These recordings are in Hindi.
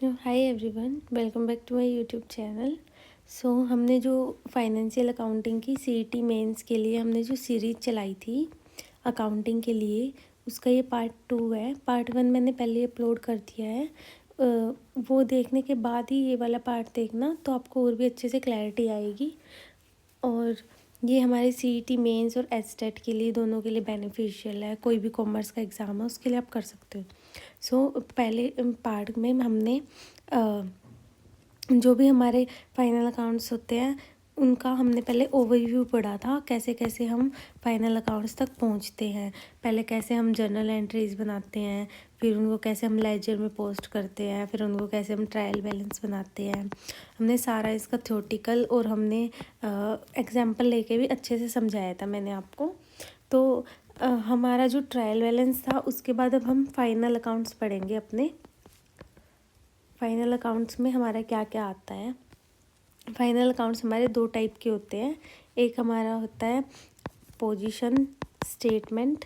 Hi everyone, welcome back to my YouTube channel. हमने जो फाइनेंशियल अकाउंटिंग की सीईटी मेंस के लिए हमने जो सीरीज़ चलाई थी अकाउंटिंग के लिए, उसका ये पार्ट 2 है। पार्ट 1 मैंने पहले अपलोड कर दिया है। वो देखने के बाद ही ये वाला पार्ट देखना, तो आपको और भी अच्छे से क्लैरिटी आएगी। और ये हमारे सीईटी मेंस और एचटेट के लिए, दोनों के लिए बेनिफिशियल है। कोई भी कॉमर्स का एग्ज़ाम है उसके लिए आप कर सकते हो। पहले पार्ट में हमने जो भी हमारे फाइनल अकाउंट्स होते हैं उनका हमने पहले ओवरव्यू पढ़ा था, कैसे कैसे हम फाइनल अकाउंट्स तक पहुंचते हैं। पहले कैसे हम जर्नल एंट्रीज बनाते हैं, फिर उनको कैसे हम लेजर में पोस्ट करते हैं, फिर उनको कैसे हम ट्रायल बैलेंस बनाते हैं। हमने सारा इसका थ्योरेटिकल और हमने एग्जाम्पल लेके भी अच्छे से समझाया था मैंने आपको। तो हमारा जो ट्रायल बैलेंस था, उसके बाद अब हम फाइनल अकाउंट्स पढ़ेंगे। अपने फाइनल अकाउंट्स में हमारा क्या क्या आता है। फाइनल अकाउंट्स हमारे 2 टाइप के होते हैं। एक हमारा होता है पोजीशन स्टेटमेंट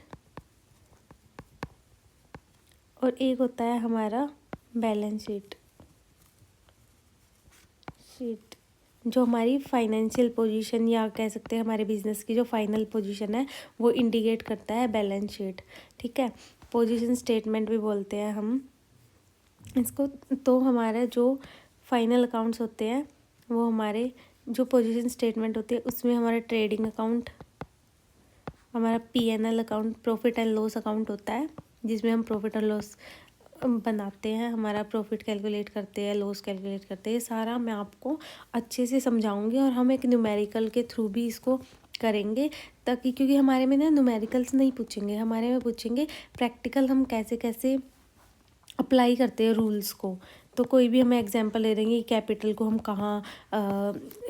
और एक होता है हमारा बैलेंस शीट जो हमारी फाइनेंशियल पोजीशन, या कह सकते हैं हमारे बिजनेस की जो फाइनल पोजीशन है, वो इंडिकेट करता है बैलेंस शीट। ठीक है, पोजीशन स्टेटमेंट भी बोलते हैं हम इसको। तो हमारे जो फाइनल अकाउंट्स होते हैं, वो हमारे जो पोजीशन स्टेटमेंट होती है उसमें हमारा ट्रेडिंग अकाउंट, हमारा PNL account, profit and loss account होता है, जिसमें हम प्रॉफिट और लॉस बनाते हैं, हमारा प्रॉफिट कैलकुलेट करते हैं, लॉस कैलकुलेट करते हैं। सारा मैं आपको अच्छे से समझाऊंगी और हम एक न्यूमेरिकल के थ्रू भी इसको करेंगे, ताकि क्योंकि हमारे में ना न्यूमेरिकल्स नहीं पूछेंगे, हमारे में पूछेंगे प्रैक्टिकल हम कैसे कैसे अप्लाई करते हैं रूल्स को। तो कोई भी हमें एग्जांपल दे देंगे, कैपिटल को हम कहाँ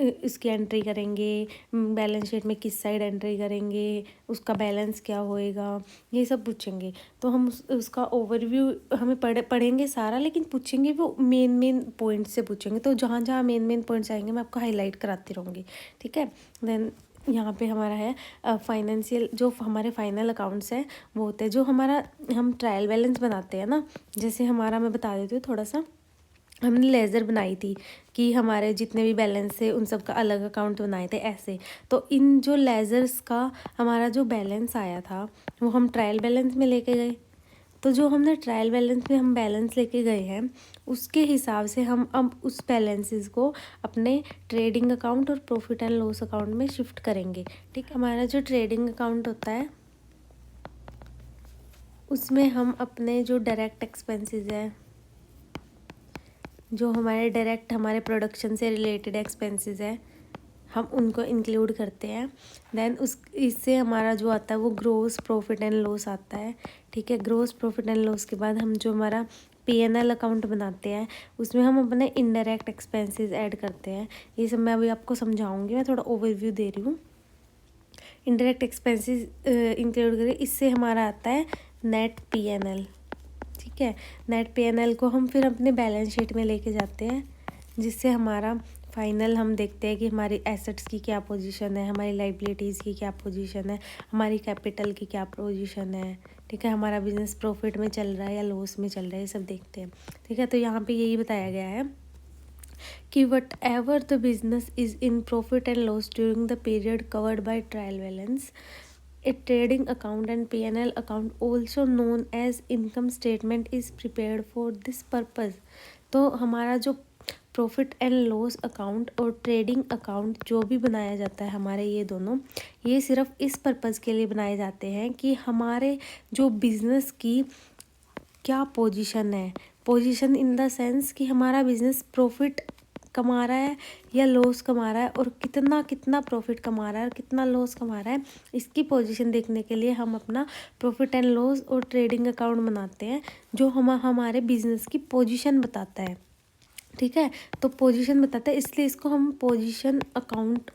इसकी एंट्री करेंगे, बैलेंस शीट में किस साइड एंट्री करेंगे, उसका बैलेंस क्या होएगा, ये सब पूछेंगे। तो हम उसका ओवरव्यू हमें पढ़ेंगे सारा, लेकिन पूछेंगे वो मेन पॉइंट से पूछेंगे। तो जहाँ जहाँ मेन पॉइंट्स आएंगे मैं आपको हाईलाइट कराती रहूँगी। ठीक है। देन यहाँ पे हमारा है फाइनेंशियल, जो हमारे फाइनल अकाउंट्स हैं वो होते हैं जो हमारा हम ट्रायल बैलेंस बनाते हैं ना। जैसे हमारा, मैं बता देती हूँ थोड़ा सा, हमने लेज़र बनाई थी कि हमारे जितने भी बैलेंस है उन सब का अलग अकाउंट बनाए थे ऐसे। तो इन जो लेज़र्स का हमारा जो बैलेंस आया था वो हम ट्रायल बैलेंस में लेके गए। तो जो हमने ट्रायल बैलेंस में हम बैलेंस लेके गए हैं, उसके हिसाब से हम अब उस बैलेंसेस को अपने ट्रेडिंग अकाउंट और प्रॉफिट एंड लॉस अकाउंट में शिफ्ट करेंगे। ठीक है। हमारा जो ट्रेडिंग अकाउंट होता है उसमें हम अपने जो डायरेक्ट एक्सपेंसेस हैं, जो हमारे डायरेक्ट हमारे प्रोडक्शन से रिलेटेड एक्सपेंसेस है, हम उनको इंक्लूड करते हैं। देन इससे हमारा जो आता है वो ग्रोस प्रॉफिट एंड लॉस आता है। ठीक है। ग्रोस प्रॉफिट एंड लॉस के बाद हम जो हमारा पीएनएल अकाउंट बनाते हैं उसमें हम अपने इनडायरेक्ट एक्सपेंसेस ऐड करते हैं। ये सब मैं अभी आपको समझाऊंगी, मैं थोड़ा ओवरव्यू दे रही हूँ। इनडायरेक्ट एक्सपेंसेस इंक्लूड करें, इससे हमारा आता है नेट पीएनएल। ठीक है। नेट पीएनएल को हम फिर अपने बैलेंस शीट में लेके जाते हैं, जिससे हमारा फाइनल हम देखते हैं कि हमारी एसेट्स की क्या पोजीशन है, हमारी लाइबिलिटीज़ की क्या पोजीशन है, हमारी कैपिटल की क्या पोजीशन है। ठीक है। हमारा बिजनेस प्रॉफिट में चल रहा है या लॉस में चल रहा है, ये सब देखते हैं। ठीक है। तो यहाँ पे यही बताया गया है कि what ever the business is in profit and loss during the period covered by trial balance, a trading account and P&L account, also known as income statement, is prepared for this purpose। तो हमारा जो प्रॉफिट एंड लॉस अकाउंट और ट्रेडिंग अकाउंट जो भी बनाया जाता है हमारे, ये दोनों, ये सिर्फ इस पर्पज़ के लिए बनाए जाते हैं कि हमारे जो बिज़नेस की क्या पोजीशन है, पोजीशन इन द सेंस कि हमारा बिज़नेस प्रॉफिट कमा रहा है या लॉस कमा रहा है, और कितना कितना प्रॉफिट कमा रहा है और कितना लॉस कमा रहा है, इसकी पोजीशन देखने के लिए हम अपना प्रॉफिट एंड लॉस और ट्रेडिंग अकाउंट बनाते हैं, जो हमारे बिजनेस की पोजीशन बताता है। ठीक है। तो पोजीशन बताता है, इसलिए इसको हम पोजीशन अकाउंट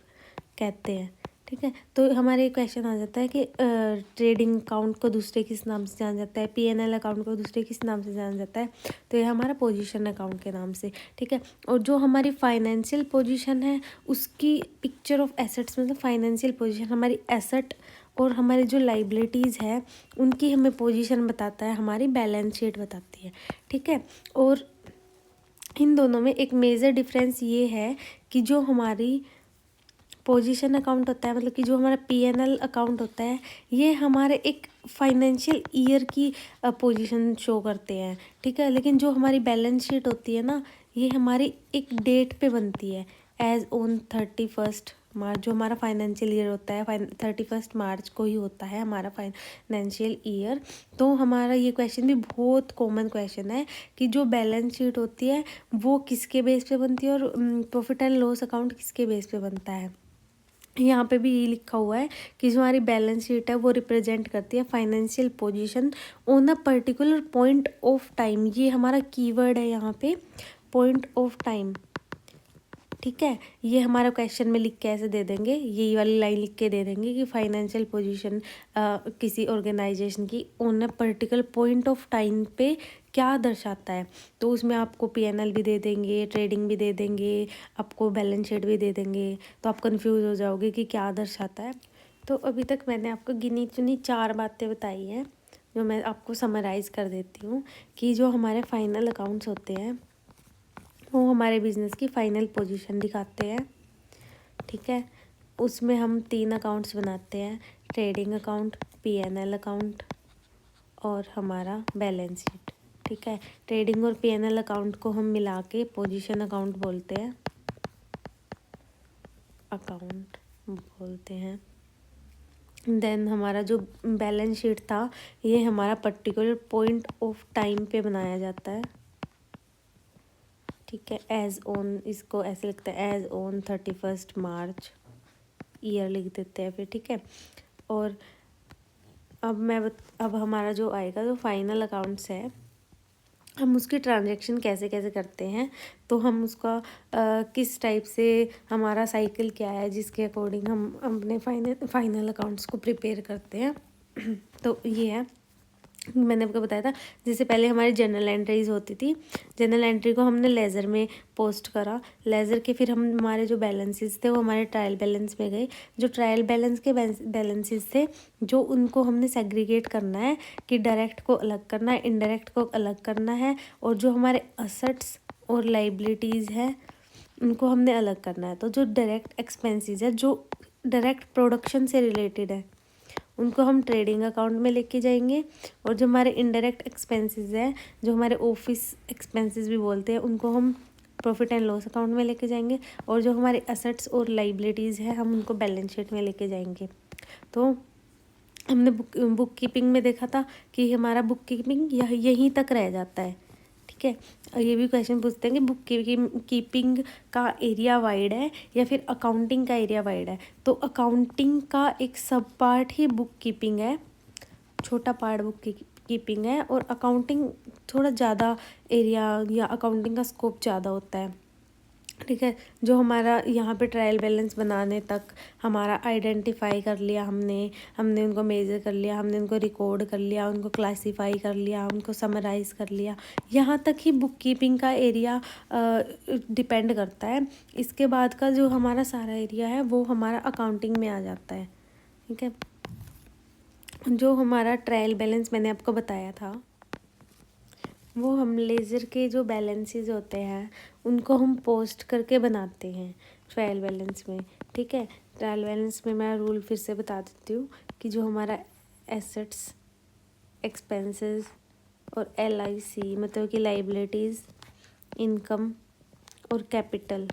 कहते हैं। ठीक है। तो हमारे क्वेश्चन आ जाता है कि ट्रेडिंग अकाउंट को दूसरे किस नाम से जाना जाता है, पीएनएल अकाउंट को दूसरे किस नाम से जाना जाता है, तो ये हमारा पोजीशन अकाउंट के नाम से। ठीक है। और जो हमारी फाइनेंशियल पोजीशन है उसकी पिक्चर ऑफ एसेट्स, मतलब फाइनेंशियल पोजीशन हमारी एसेट और हमारी जो लाइबिलिटीज़ है उनकी हमें पोजीशन बताता है, हमारी बैलेंस शीट बताती है। ठीक है। और इन दोनों में एक मेजर डिफरेंस ये है कि जो हमारी पोजीशन अकाउंट होता है, मतलब कि जो हमारा P&L अकाउंट होता है, ये हमारे एक फाइनेंशियल ईयर की पोजीशन शो करते हैं, ठीक है। लेकिन जो हमारी बैलेंस शीट होती है ना, ये हमारी एक डेट पे बनती है, एज ऑन 31 मार्च। जो हमारा फाइनेंशियल ईयर होता है 31 मार्च को ही होता है हमारा फाइनेंशियल ईयर। तो हमारा ये क्वेश्चन भी बहुत कॉमन क्वेश्चन है कि जो बैलेंस शीट होती है वो किसके बेस पे बनती है और प्रॉफिट एंड लॉस अकाउंट किसके बेस पे बनता है। यहाँ पे भी ये लिखा हुआ है कि जो हमारी बैलेंस शीट है वो रिप्रेजेंट करती है financial position on a particular point of time. ये हमारा कीवर्ड है यहाँ पे, पॉइंट ऑफ टाइम, ठीक है। ये हमारा क्वेश्चन में लिख के ऐसे दे देंगे, यही वाली लाइन लिख के दे देंगे कि फाइनेंशियल पोजीशन किसी ऑर्गेनाइजेशन की on a particular point of time पे क्या दर्शाता है। तो उसमें आपको P&L भी दे देंगे, ट्रेडिंग भी दे देंगे, आपको बैलेंस शीट भी दे देंगे, तो आप कंफ्यूज हो जाओगे कि क्या दर्शाता है। तो अभी तक मैंने आपको गिनी चुनी 4 बातें बताई हैं, जो मैं आपको समराइज़ कर देती हूँ कि जो हमारे फाइनल अकाउंट्स होते हैं वो हमारे बिजनेस की फाइनल पोजीशन दिखाते हैं, ठीक है। उसमें हम 3 अकाउंट्स बनाते हैं, ट्रेडिंग अकाउंट, P&L अकाउंट और हमारा बैलेंस शीट, ठीक है। ट्रेडिंग और P&L अकाउंट को हम मिला के पोजीशन अकाउंट बोलते हैं, देन हमारा जो बैलेंस शीट था ये हमारा पर्टिकुलर पॉइंट ऑफ टाइम पे बनाया जाता है, ठीक है। एज ऑन, इसको ऐसे लिखते हैं एज ऑन 31 मार्च, ईयर लिख देते हैं फिर, ठीक है। और अब हमारा जो आएगा जो फाइनल अकाउंट्स है, हम उसकी ट्रांजैक्शन कैसे कैसे करते हैं, तो हम उसका किस टाइप से हमारा साइकिल क्या है जिसके अकॉर्डिंग हम अपने फाइनल अकाउंट्स को प्रिपेयर करते हैं। तो ये है, मैंने आपको बताया था। जैसे पहले हमारी जर्नल एंट्रीज होती थी, जर्नल एंट्री को हमने लेज़र में पोस्ट करा, लेज़र के फिर हम हमारे जो बैलेंसेस थे वो हमारे ट्रायल बैलेंस में गए। जो ट्रायल बैलेंस के बैलेंसेस थे जो उनको हमने सेग्रीगेट करना है कि डायरेक्ट को अलग करना है, इनडायरेक्ट को अलग करना है, और जो हमारे असेट्स और लाइबिलिटीज़ है उनको हमने अलग करना है। तो जो डायरेक्ट एक्सपेंसेस है जो डायरेक्ट प्रोडक्शन से रिलेटेड है उनको हम ट्रेडिंग अकाउंट में लेके जाएंगे, और जो हमारे इनडायरेक्ट एक्सपेंसेस है जो हमारे ऑफिस एक्सपेंसेस भी बोलते हैं उनको हम प्रॉफिट एंड लॉस अकाउंट में लेके जाएंगे, और जो हमारे असेट्स और लाइबिलिटीज़ है हम उनको बैलेंस शीट में लेके जाएंगे। तो हमने बुक कीपिंग में देखा था कि हमारा बुक कीपिंग यहीं तक रह जाता है, ठीक है। और ये भी क्वेश्चन पूछते हैं कि बुक कीपिंग का एरिया वाइड है या फिर अकाउंटिंग का एरिया वाइड है। तो अकाउंटिंग का एक सब पार्ट ही बुक कीपिंग है, छोटा पार्ट बुक कीपिंग है, और अकाउंटिंग थोड़ा ज़्यादा एरिया या अकाउंटिंग का स्कोप ज़्यादा होता है, ठीक है। जो हमारा यहाँ पे ट्रायल बैलेंस बनाने तक हमारा आइडेंटिफाई कर लिया हमने उनको मेज़र कर लिया, हमने उनको रिकॉर्ड कर लिया, उनको क्लासीफाई कर लिया, उनको समराइज़ कर लिया, यहाँ तक ही बुक कीपिंग का एरिया डिपेंड करता है। इसके बाद का जो हमारा सारा एरिया है वो हमारा अकाउंटिंग में आ जाता है, ठीक है। जो हमारा ट्रायल बैलेंस मैंने आपको बताया था वो हम लेज़र के जो बैलेंसेस होते हैं उनको हम पोस्ट करके बनाते हैं ट्रायल बैलेंस में, ठीक है। ट्रायल बैलेंस में मैं रूल फिर से बता देती हूँ कि जो हमारा एसेट्स, एक्सपेंसेस और LIC मतलब कि लाइबिलिटीज़, इनकम और कैपिटल,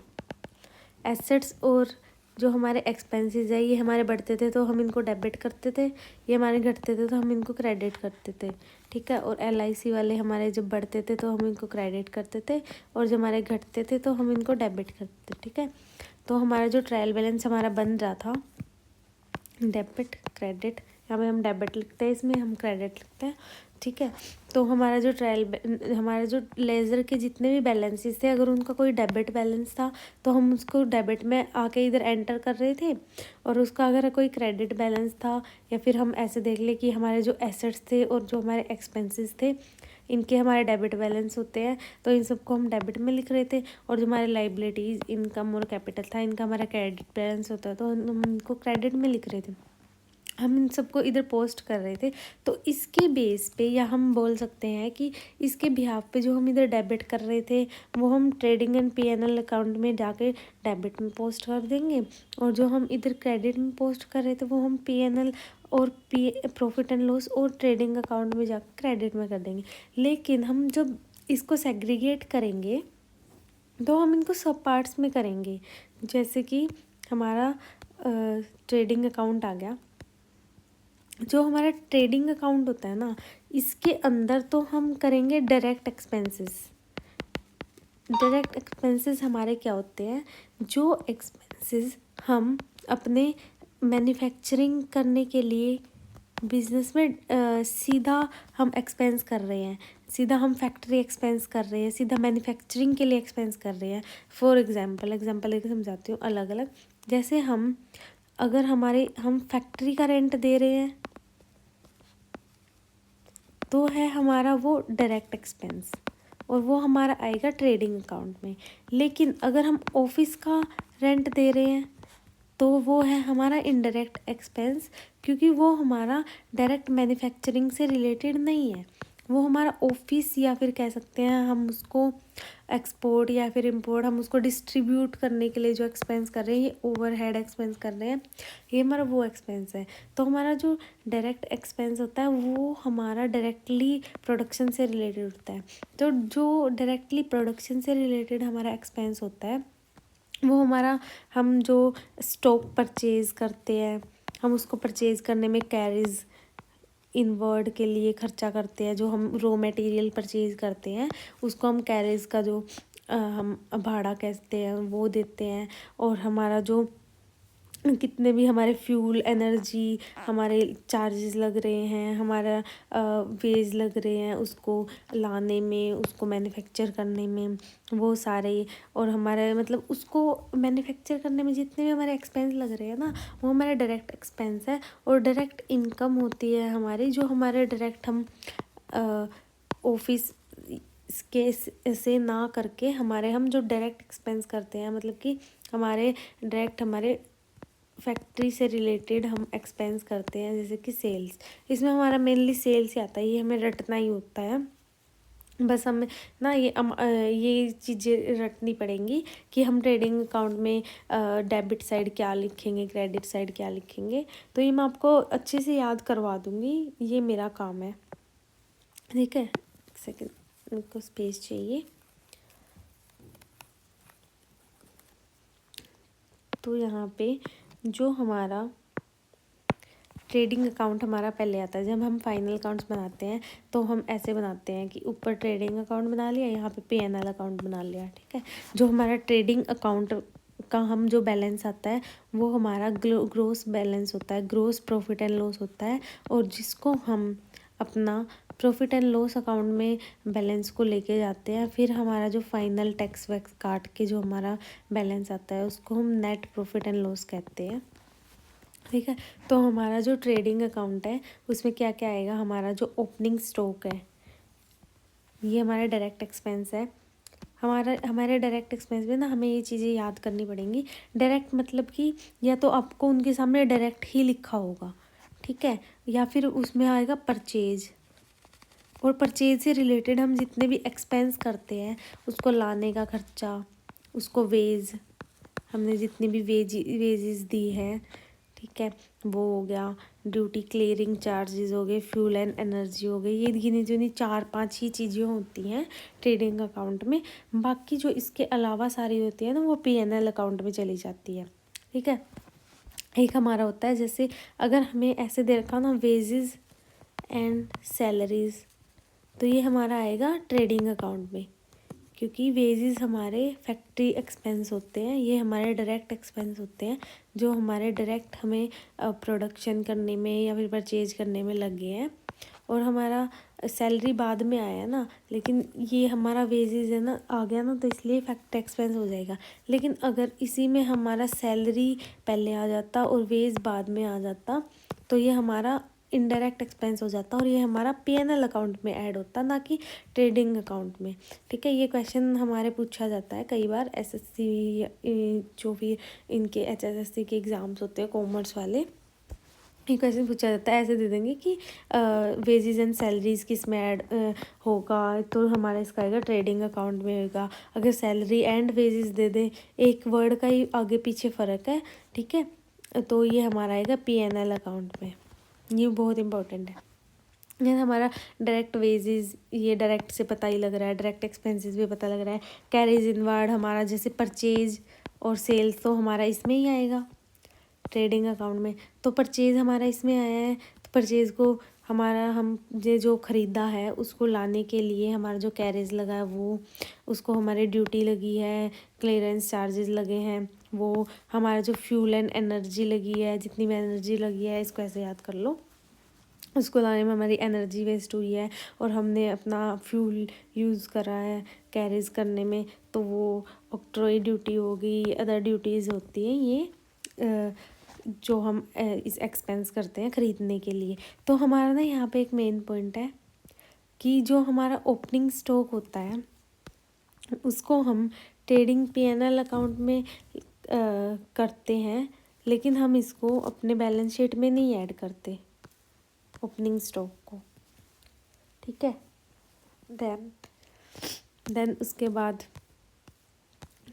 एसेट्स और जो हमारे एक्सपेंसेस है ये हमारे बढ़ते थे तो हम इनको डेबिट करते थे, ये हमारे घटते थे तो हम इनको क्रेडिट करते थे, ठीक है। और LIC वाले हमारे जब बढ़ते थे तो हम इनको क्रेडिट करते थे, और जब हमारे घटते थे तो हम इनको डेबिट करते थे, ठीक है। तो हमारा जो ट्रायल बैलेंस हमारा बन रहा था डेबिट क्रेडिट, यहाँ पे हम डेबिट लिखते हैं, इसमें हम क्रेडिट लिखते हैं, ठीक है। तो हमारा जो लेज़र के जितने भी बैलेंसेस थे अगर उनका कोई डेबिट बैलेंस था तो हम उसको डेबिट में आके इधर एंटर कर रहे थे, और उसका अगर कोई क्रेडिट बैलेंस था या फिर हम ऐसे देख ले कि हमारे जो एसेट्स थे और जो हमारे एक्सपेंसेस थे इनके हमारे डेबिट बैलेंस होते हैं तो इन सबको हम डेबिट में लिख रहे थे, और जो हमारे लाइबिलिटीज़, इनकम और कैपिटल था इनका हमारा क्रेडिट बैलेंस होता है तो हम इनको क्रेडिट में लिख रहे थे। हम इन सबको इधर पोस्ट कर रहे थे, तो इसके बेस पे या हम बोल सकते हैं कि इसके बिहाफ पे जो हम इधर डेबिट कर रहे थे वो हम ट्रेडिंग एंड पीएनएल अकाउंट में जाके डेबिट में पोस्ट कर देंगे, और जो हम इधर क्रेडिट में पोस्ट कर रहे थे वो हम पीएनएल और प्रॉफिट एंड लॉस और ट्रेडिंग अकाउंट में जाकर क्रेडिट में कर देंगे। लेकिन हम जब इसको सेग्रीगेट करेंगे तो हम इनको सब पार्ट्स में करेंगे। जैसे कि हमारा ट्रेडिंग अकाउंट आ गया, जो हमारा ट्रेडिंग अकाउंट होता है ना, इसके अंदर तो हम करेंगे डायरेक्ट एक्सपेंसेस। डायरेक्ट एक्सपेंसेस हमारे क्या होते हैं, जो एक्सपेंसेस हम अपने मैन्युफैक्चरिंग करने के लिए बिजनेस में सीधा हम एक्सपेंस कर रहे हैं, सीधा हम फैक्ट्री एक्सपेंस कर रहे हैं, सीधा मैन्युफैक्चरिंग के लिए एक्सपेंस कर रहे हैं। फॉर एग्जांपल लेके समझाती हूँ अलग अलग। जैसे हम अगर हम फैक्ट्री का रेंट दे रहे हैं तो है हमारा वो डायरेक्ट एक्सपेंस, और वो हमारा आएगा ट्रेडिंग अकाउंट में। लेकिन अगर हम ऑफिस का रेंट दे रहे हैं तो वो है हमारा इनडायरेक्ट एक्सपेंस, क्योंकि वो हमारा डायरेक्ट मैन्युफैक्चरिंग से रिलेटेड नहीं है। वो हमारा ऑफिस, या फिर कह सकते हैं हम उसको एक्सपोर्ट या फिर इंपोर्ट, हम उसको डिस्ट्रीब्यूट करने के लिए जो एक्सपेंस कर रहे हैं, ये ओवरहेड एक्सपेंस कर रहे हैं, ये हमारा वो एक्सपेंस है। तो हमारा जो डायरेक्ट एक्सपेंस होता है वो हमारा डायरेक्टली प्रोडक्शन से रिलेटेड होता है। तो जो डायरेक्टली प्रोडक्शन से रिलेटेड हमारा एक्सपेंस होता है वो हमारा, हम जो स्टॉक परचेज़ करते हैं, हम उसको परचेज़ करने में कैरीज इनवर्ड के लिए खर्चा करते हैं, जो हम रॉ मटेरियल परचेज़ करते हैं उसको हम कैरेज का जो हम भाड़ा कहते हैं वो देते हैं। और हमारा जो कितने भी हमारे फ्यूल एनर्जी हमारे चार्जेस लग रहे हैं, हमारा वेज लग रहे हैं उसको लाने में, उसको मैन्युफैक्चर करने में, वो सारे, और हमारे मतलब उसको मैन्युफैक्चर करने में जितने भी हमारे एक्सपेंस लग रहे हैं ना, वो हमारा डायरेक्ट एक्सपेंस है। और डायरेक्ट इनकम होती है हमारी, जो हमारे डायरेक्ट हम ऑफिस के से ना करके हमारे हम जो डायरेक्ट एक्सपेंस करते हैं, मतलब कि हमारे डायरेक्ट हमारे फैक्ट्री से रिलेटेड हम एक्सपेंस करते हैं, जैसे कि सेल्स। इसमें हमारा मेनली सेल्स ही आता है, ये हमें रटना ही होता है। बस हमें ना ये चीज़ें रटनी पड़ेंगी कि हम ट्रेडिंग अकाउंट में डेबिट साइड क्या लिखेंगे, क्रेडिट साइड क्या लिखेंगे। तो ये मैं आपको अच्छे से याद करवा दूँगी, ये मेरा काम है। ठीक है, एक सेकेंड, उनको स्पेस चाहिए। तो यहाँ पे जो हमारा ट्रेडिंग अकाउंट हमारा पहले आता है, जब हम फाइनल अकाउंट्स बनाते हैं तो हम ऐसे बनाते हैं कि ऊपर ट्रेडिंग अकाउंट बना लिया, यहाँ पे पीएनएल अकाउंट बना लिया। ठीक है, जो हमारा ट्रेडिंग अकाउंट का हम जो बैलेंस आता है वो हमारा ग्रोस बैलेंस होता है, ग्रोस प्रॉफिट एंड लॉस होता है, और जिसको हम अपना प्रॉफिट एंड लॉस अकाउंट में बैलेंस को लेके जाते हैं। फिर हमारा जो फाइनल टैक्स वैक्स काट के जो हमारा बैलेंस आता है उसको हम नेट प्रॉफिट एंड लॉस कहते हैं। ठीक है, तो हमारा जो ट्रेडिंग अकाउंट है उसमें क्या क्या आएगा, हमारा जो ओपनिंग स्टॉक है ये हमारा डायरेक्ट एक्सपेंस है। हमारे डायरेक्ट एक्सपेंस में ना हमें ये चीज़ें याद करनी पड़ेंगी। डायरेक्ट मतलब कि या तो आपको उनके सामने डायरेक्ट ही लिखा होगा, ठीक है, या फिर उसमें आएगा परचेज, और परचेज से रिलेटेड हम जितने भी एक्सपेंस करते हैं, उसको लाने का खर्चा, उसको वेज, हमने जितनी भी वेजेस दी है, ठीक है, वो हो गया, ड्यूटी क्लियरिंग चार्जेस हो गए, फ्यूल एंड एनर्जी हो गई, ये गिनी चुनी 4-5 ही चीज़ें होती हैं ट्रेडिंग अकाउंट में। बाकी जो इसके अलावा सारी होती है ना वो पीएनएल अकाउंट में चली जाती है। ठीक है, एक हमारा होता है, जैसे अगर हमें ऐसे दे रखा ना वेजेस एंड सैलरीज, तो ये हमारा आएगा ट्रेडिंग अकाउंट में, क्योंकि वेजेस हमारे फैक्ट्री एक्सपेंस होते हैं, ये हमारे डायरेक्ट एक्सपेंस होते हैं जो हमारे डायरेक्ट हमें प्रोडक्शन करने में या फिर परचेज करने में लगे हैं। और हमारा सैलरी बाद में आया ना, लेकिन ये हमारा वेजेस है ना आ गया ना, तो इसलिए फैक्ट्री एक्सपेंस हो जाएगा। लेकिन अगर इसी में हमारा सैलरी पहले आ जाता और वेज बाद में आ जाता तो ये हमारा इनडायरेक्ट एक्सपेंस हो जाता, और ये हमारा पीएनएल अकाउंट में ऐड होता, ना कि ट्रेडिंग अकाउंट में। ठीक है, ये क्वेश्चन हमारे पूछा जाता है कई बार एसएससी जो भी इनके एचएसएससी के एग्ज़ाम्स होते हैं कॉमर्स वाले, ये क्वेश्चन पूछा जाता है, ऐसे दे देंगे कि वेजेस एंड सैलरीज किस में ऐड होगा, तो हमारा इसका आएगा ट्रेडिंग अकाउंट में होगा। अगर सैलरी एंड वेजेस दे दें, एक वर्ड का ही आगे पीछे फ़र्क है, ठीक है, तो ये हमारा आएगा P&L अकाउंट में। ये बहुत इंपॉर्टेंट है। ये हमारा डायरेक्ट वेजेस, ये डायरेक्ट से पता ही लग रहा है, डायरेक्ट एक्सपेंसेस भी पता लग रहा है। कैरीज इनवर्ड हमारा जैसे परचेज और सेल्स, तो हमारा इसमें ही आएगा ट्रेडिंग अकाउंट में। तो परचेज़ हमारा इसमें आया है, तो परचेज़ को हमारा हम जो ख़रीदा है उसको लाने के लिए हमारा जो कैरेज लगा है वो, उसको हमारी ड्यूटी लगी है, क्लियरेंस चार्जेस लगे हैं, वो हमारा जो फ्यूल एंड एनर्जी लगी है, जितनी भी एनर्जी लगी है इसको ऐसे याद कर लो, उसको लाने में हमारी एनर्जी वेस्ट हुई है और हमने अपना फ्यूल यूज़ करा है कैरेज करने में, तो वो ऑक्ट्रॉय ड्यूटी होगी, अदर ड्यूटीज़ होती हैं ये जो हम इस एक्सपेंस करते हैं ख़रीदने के लिए। तो हमारा ना यहाँ पे एक मेन पॉइंट है कि जो हमारा ओपनिंग स्टॉक होता है उसको हम ट्रेडिंग P&L अकाउंट में करते हैं, लेकिन हम इसको अपने बैलेंस शीट में नहीं ऐड करते ओपनिंग स्टॉक को, ठीक है। देन उसके बाद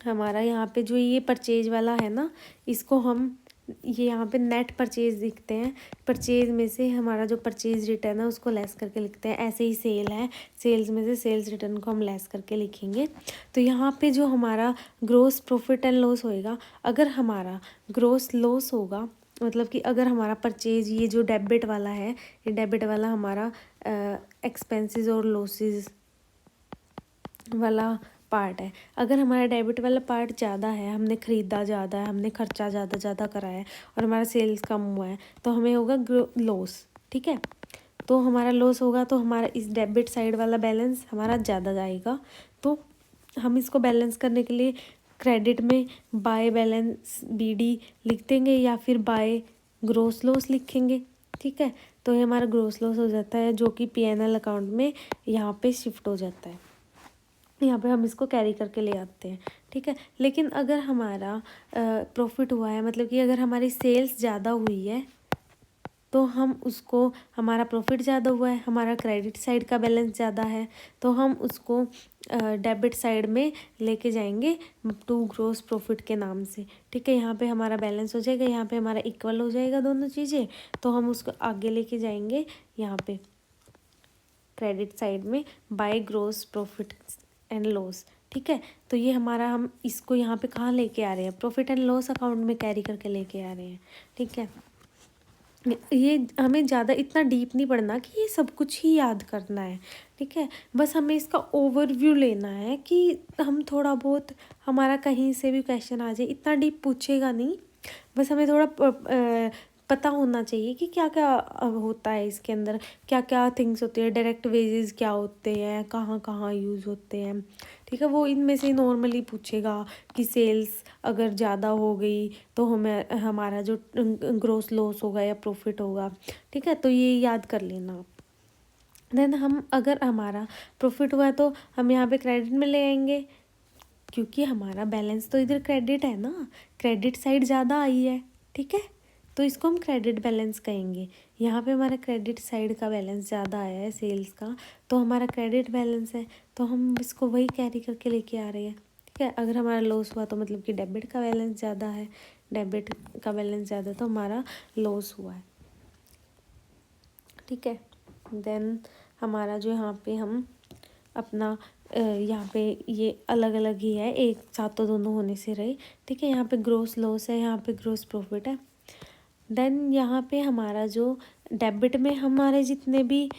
हमारा यहाँ पे जो ये परचेज वाला है ना, इसको हम ये यहाँ पे नेट परचेज दिखते हैं, परचेज में से हमारा जो परचेज रिटर्न है उसको लेस करके लिखते हैं। ऐसे ही सेल है, सेल्स में से सेल्स रिटर्न को हम लेस करके लिखेंगे। तो यहाँ पे जो हमारा ग्रोस प्रॉफिट एंड लॉस होएगा, अगर हमारा ग्रोस लॉस होगा, मतलब कि अगर हमारा परचेज ये जो डेबिट वाला है, ये डेबिट वाला हमारा एक्सपेंसेस और लॉसेस वाला पार्ट है। अगर हमारा डेबिट वाला पार्ट ज़्यादा है, हमने ख़रीदा ज़्यादा है, हमने खर्चा ज़्यादा करा है और हमारा सेल्स कम हुआ है, तो हमें होगा लॉस, ठीक है। तो हमारा लॉस होगा तो हमारा इस डेबिट साइड वाला बैलेंस हमारा ज़्यादा जाएगा। तो हम इसको बैलेंस करने के लिए क्रेडिट में बाय बैलेंस BD लिख देंगे या फिर बाय ग्रोस लॉस लिखेंगे, ठीक है। तो ये हमारा ग्रोस लॉस हो जाता है जो कि P&L अकाउंट में यहाँ पे शिफ्ट हो जाता है। यहाँ पे हम इसको कैरी करके ले आते हैं, ठीक है। लेकिन अगर हमारा प्रॉफिट हुआ है, मतलब कि अगर हमारी सेल्स ज़्यादा हुई है, तो हम उसको, हमारा प्रॉफिट ज़्यादा हुआ है, हमारा क्रेडिट साइड का बैलेंस ज़्यादा है, तो हम उसको डेबिट साइड में लेके जाएंगे टू ग्रोस प्रॉफिट के नाम से, ठीक है। यहाँ पे हमारा बैलेंस हो जाएगा, यहाँ पे हमारा इक्वल हो जाएगा दोनों चीज़ें, तो हम उसको आगे लेके जाएंगे यहाँ पे क्रेडिट साइड में by gross profit and loss, ठीक है। तो ये हमारा, हम इसको यहाँ पे कहाँ लेके आ रहे हैं, प्रॉफिट एंड लॉस अकाउंट में कैरी करके लेके आ रहे हैं, ठीक है। ये हमें ज़्यादा इतना डीप नहीं पढ़ना कि ये सब कुछ ही याद करना है, ठीक है। बस हमें इसका ओवरव्यू लेना है कि हम थोड़ा बहुत, हमारा कहीं से भी क्वेश्चन आ जाए, इतना डीप पूछेगा नहीं, बस हमें थोड़ा पता होना चाहिए कि क्या क्या होता है इसके अंदर, क्या क्या थिंग्स होती है, डायरेक्ट वेजेस क्या होते हैं, कहाँ कहाँ यूज़ होते हैं, ठीक है। वो इनमें से नॉर्मली पूछेगा कि सेल्स अगर ज़्यादा हो गई तो हमें, हमारा जो ग्रोस लॉस होगा या प्रॉफिट होगा, ठीक है। तो ये याद कर लेना। देन हम, अगर हमारा प्रॉफिट हुआ तो हम यहाँ पे क्रेडिट में ले आएंगे, क्योंकि हमारा बैलेंस तो इधर क्रेडिट है ना, क्रेडिट साइड ज़्यादा आई है, ठीक है। तो इसको हम क्रेडिट बैलेंस कहेंगे। यहाँ पे हमारा क्रेडिट साइड का बैलेंस ज़्यादा आया है सेल्स का, तो हमारा क्रेडिट बैलेंस है, तो हम इसको वही कैरी करके लेके आ रहे हैं, ठीक है। अगर हमारा लॉस हुआ तो मतलब कि डेबिट का बैलेंस ज़्यादा है, डेबिट का बैलेंस ज़्यादा तो हमारा लॉस हुआ है, ठीक है। देन हमारा जो यहाँ पे हम अपना यहाँ पे ये अलग अलग ही है, एक साथ तो दोनों होने से रहे, ठीक है। यहाँ पे ग्रोस लॉस है, यहाँ पे ग्रोस प्रॉफिट है। देन यहाँ पे हमारा जो डेबिट में हमारे जितने भी